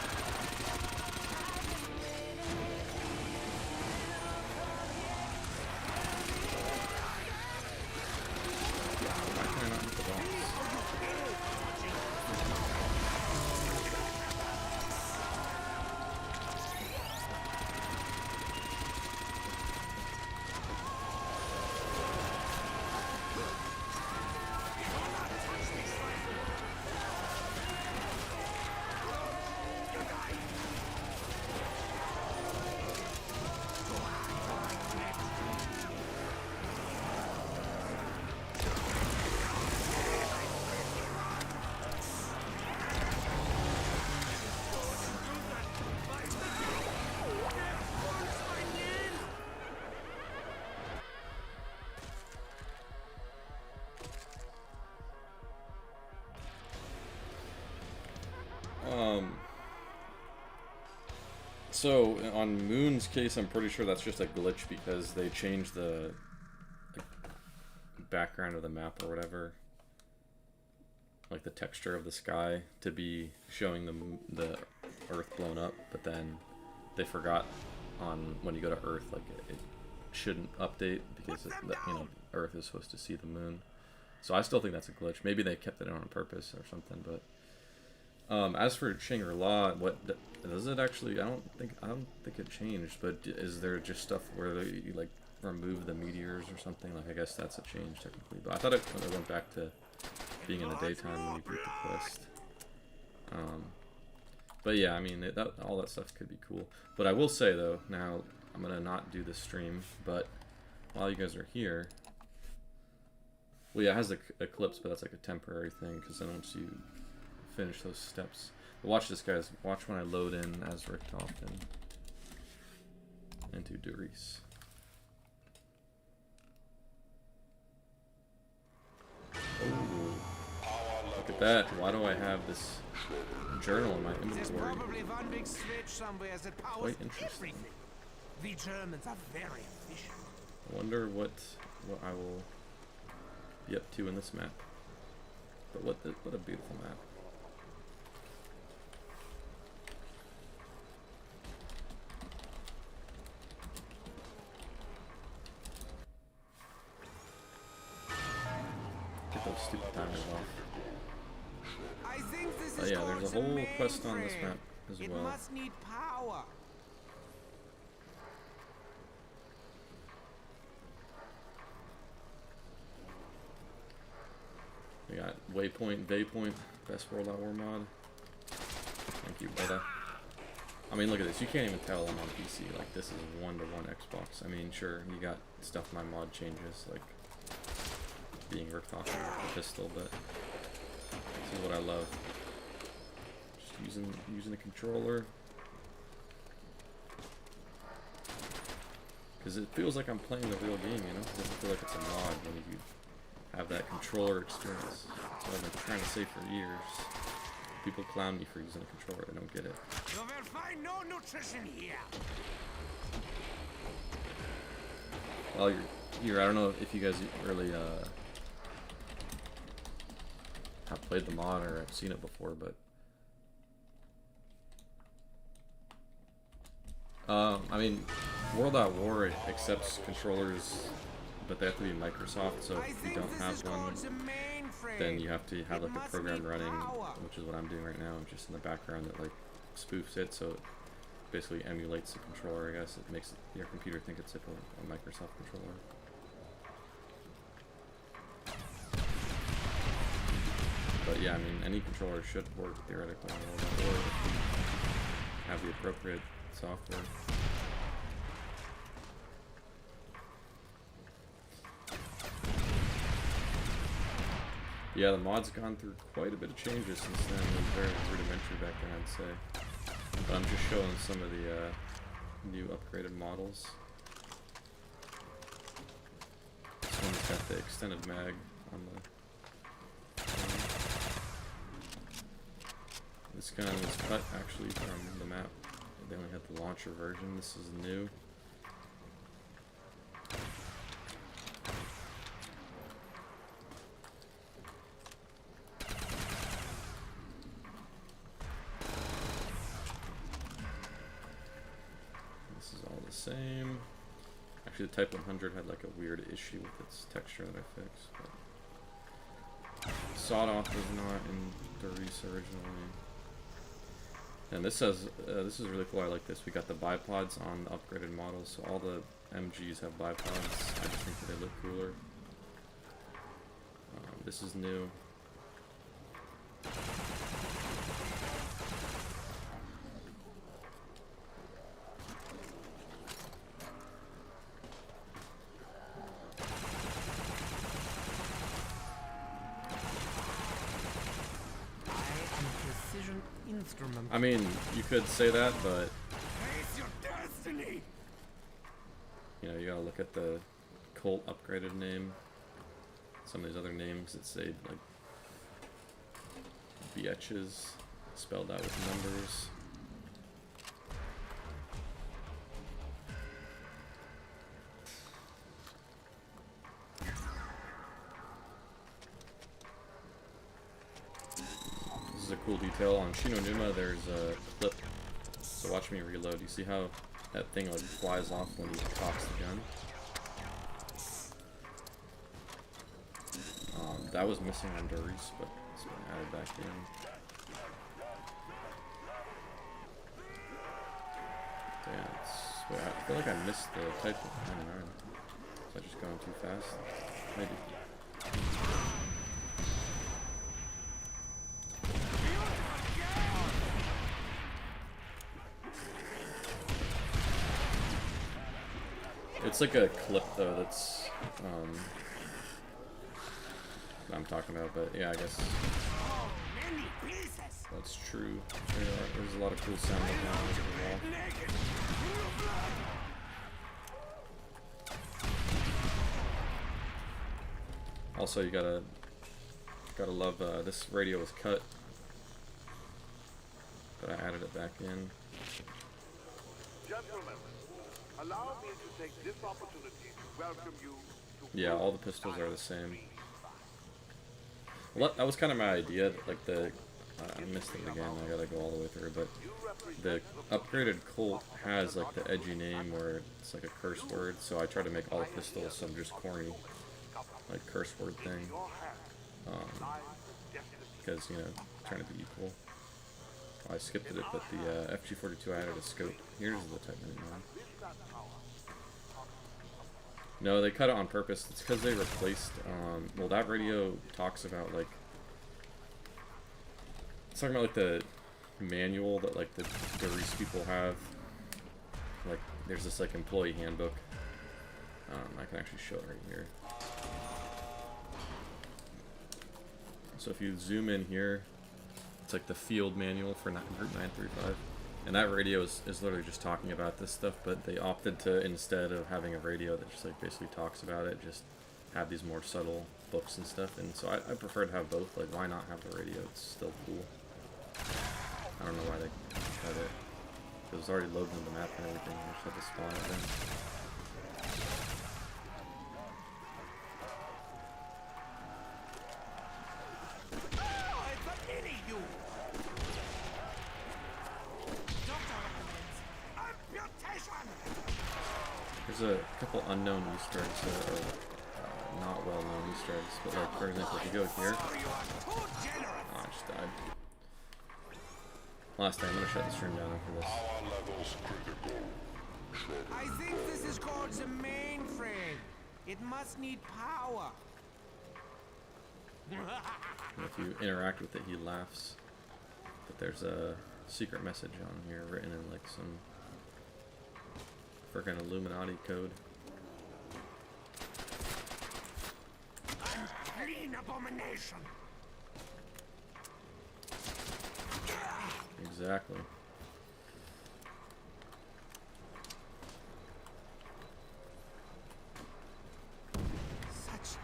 So on Moon's case, I'm pretty sure that's just a glitch because they changed the background of the map or whatever, like the texture of the sky, to be showing the Earth blown up. But then they forgot on when you go to Earth, like it shouldn't update because Earth is supposed to see the moon. So I still think that's a glitch. Maybe they kept it on purpose or something, but. As for Shangri-La, what does it actually? I don't think it changed. But is there just stuff where you like remove the meteors or something? Like, I guess that's a change technically. But I thought it went back to being in the daytime when you beat the quest. But yeah, I mean all that stuff could be cool. But I will say though, now I'm gonna not do this stream. But while you guys are here, well, yeah, it has the eclipse, but that's like a temporary thing because then once you finish those steps. But watch this, guys. Watch when I load in as Richtofen into Doris. Oh, look at that. Why do I have this journal in my inventory? Quite interesting. The Germans are very efficient. I wonder what I will be up to in this map. But what a beautiful map. Those stupid timers off. Oh yeah, there's a whole quest on this map as well. It must need power. We got Waypoint, Vaypoint, best World at War mod. Thank you, brother. I mean, look at this. You can't even tell I'm on PC. Like, this is 1-to-1 Xbox. I mean, sure, you got stuff my mod changes, like being worked off of the pistol, but this is what I love. Just using a controller. Because it feels like I'm playing the real game, you know? It doesn't feel like it's a mod when you have that controller experience. That's what I've been trying to say for years. People clown me for using a controller. I don't get it. You will find no nutrition here. Well, you're I don't know if you guys really have played the mod or have seen it before, but I mean, World at War accepts controllers, but they have to be Microsoft. So if you don't have one, then you have to have like a program running, which is what I'm doing right now, just in the background that like spoofs it. So it basically emulates the controller. I guess it makes your computer think it's like a Microsoft controller. But yeah, I mean, any controller should work theoretically on World at War if you have the appropriate software. Yeah, the mod's gone through quite a bit of changes since then. It was very rudimentary back then, I'd say. But I'm just showing some of the new upgraded models. This one's got the extended mag on the... This gun was cut actually from the map. They only had the launcher version. This is new. This is all the same. Actually, the Type 100 had like a weird issue with its texture that I fixed. But Sawed Off was not in Doris originally. And this says, this is really cool, I like this. We got the bipods on the upgraded models, so all the MGs have bipods. I just think that they look cooler. This is new. I mean, you could say that, but Face your destiny. you know, you gotta look at the Colt upgraded name. Some of these other names that say like Bietches spelled out with numbers. This is a cool detail on Shinonuma. There's a clip. So watch me reload. You see how that thing like flies off when he cocks the gun? That was missing on Doris, but it's been added back in. Damn, wait, I feel like I missed the type of 99. Was I just going too fast? Maybe. It's like a clip though that's I'm talking about, but yeah, I guess that's true. There's a lot of cool sound like that. Also, you gotta love this radio was cut, but I added it back in. Gentlemen, allow me to take this opportunity to welcome you to... Yeah, all the pistols are the same. Well, that was kind of my idea, like I missed it again, I gotta go all the way through, but the upgraded Colt has like the edgy name where it's like a curse word, so I try to make all the pistols some just corny, like curse word thing, because, you know, trying to be equal. I skipped it, but the FG42 I added a scope. Here's the Type 99. No, they cut it on purpose. It's because they replaced, well, that radio talks about, like, It's talking about like the manual that like the Reese people have. Like there's this like employee handbook. I can actually show it right here. So if you zoom in here, it's like the field manual for Group 935. And that radio is literally just talking about this stuff, but they opted to, instead of having a radio that just like basically talks about it, just have these more subtle books and stuff. And so I prefer to have both. Like, why not have the radio? It's still cool. I don't know why they cut it. It was already loaded in the map and everything. I just had to spawn it then. Oh, it's a mini you! Doctor recommends amputation! There's a couple unknown Easter eggs that are not well known Easter eggs, but like for example, if you go here, Oh, you are too generous! oh, I just died. Last time, I'm gonna shut the stream down after this. Power levels critical. I think this is called the mainframe. It must need power. And if you interact with it, he laughs. But there's a secret message on here written in like some freaking Illuminati code. Unclean abomination. Exactly. Such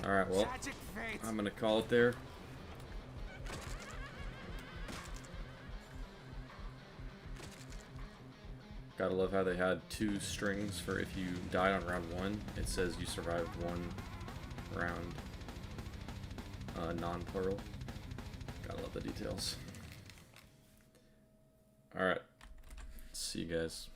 Alright, well, tragic fate. I'm gonna call it there. Gotta love how they had 2 strings for if you died on round 1, it says you survived 1 round non-plural. Gotta love the details. Alright, see you guys.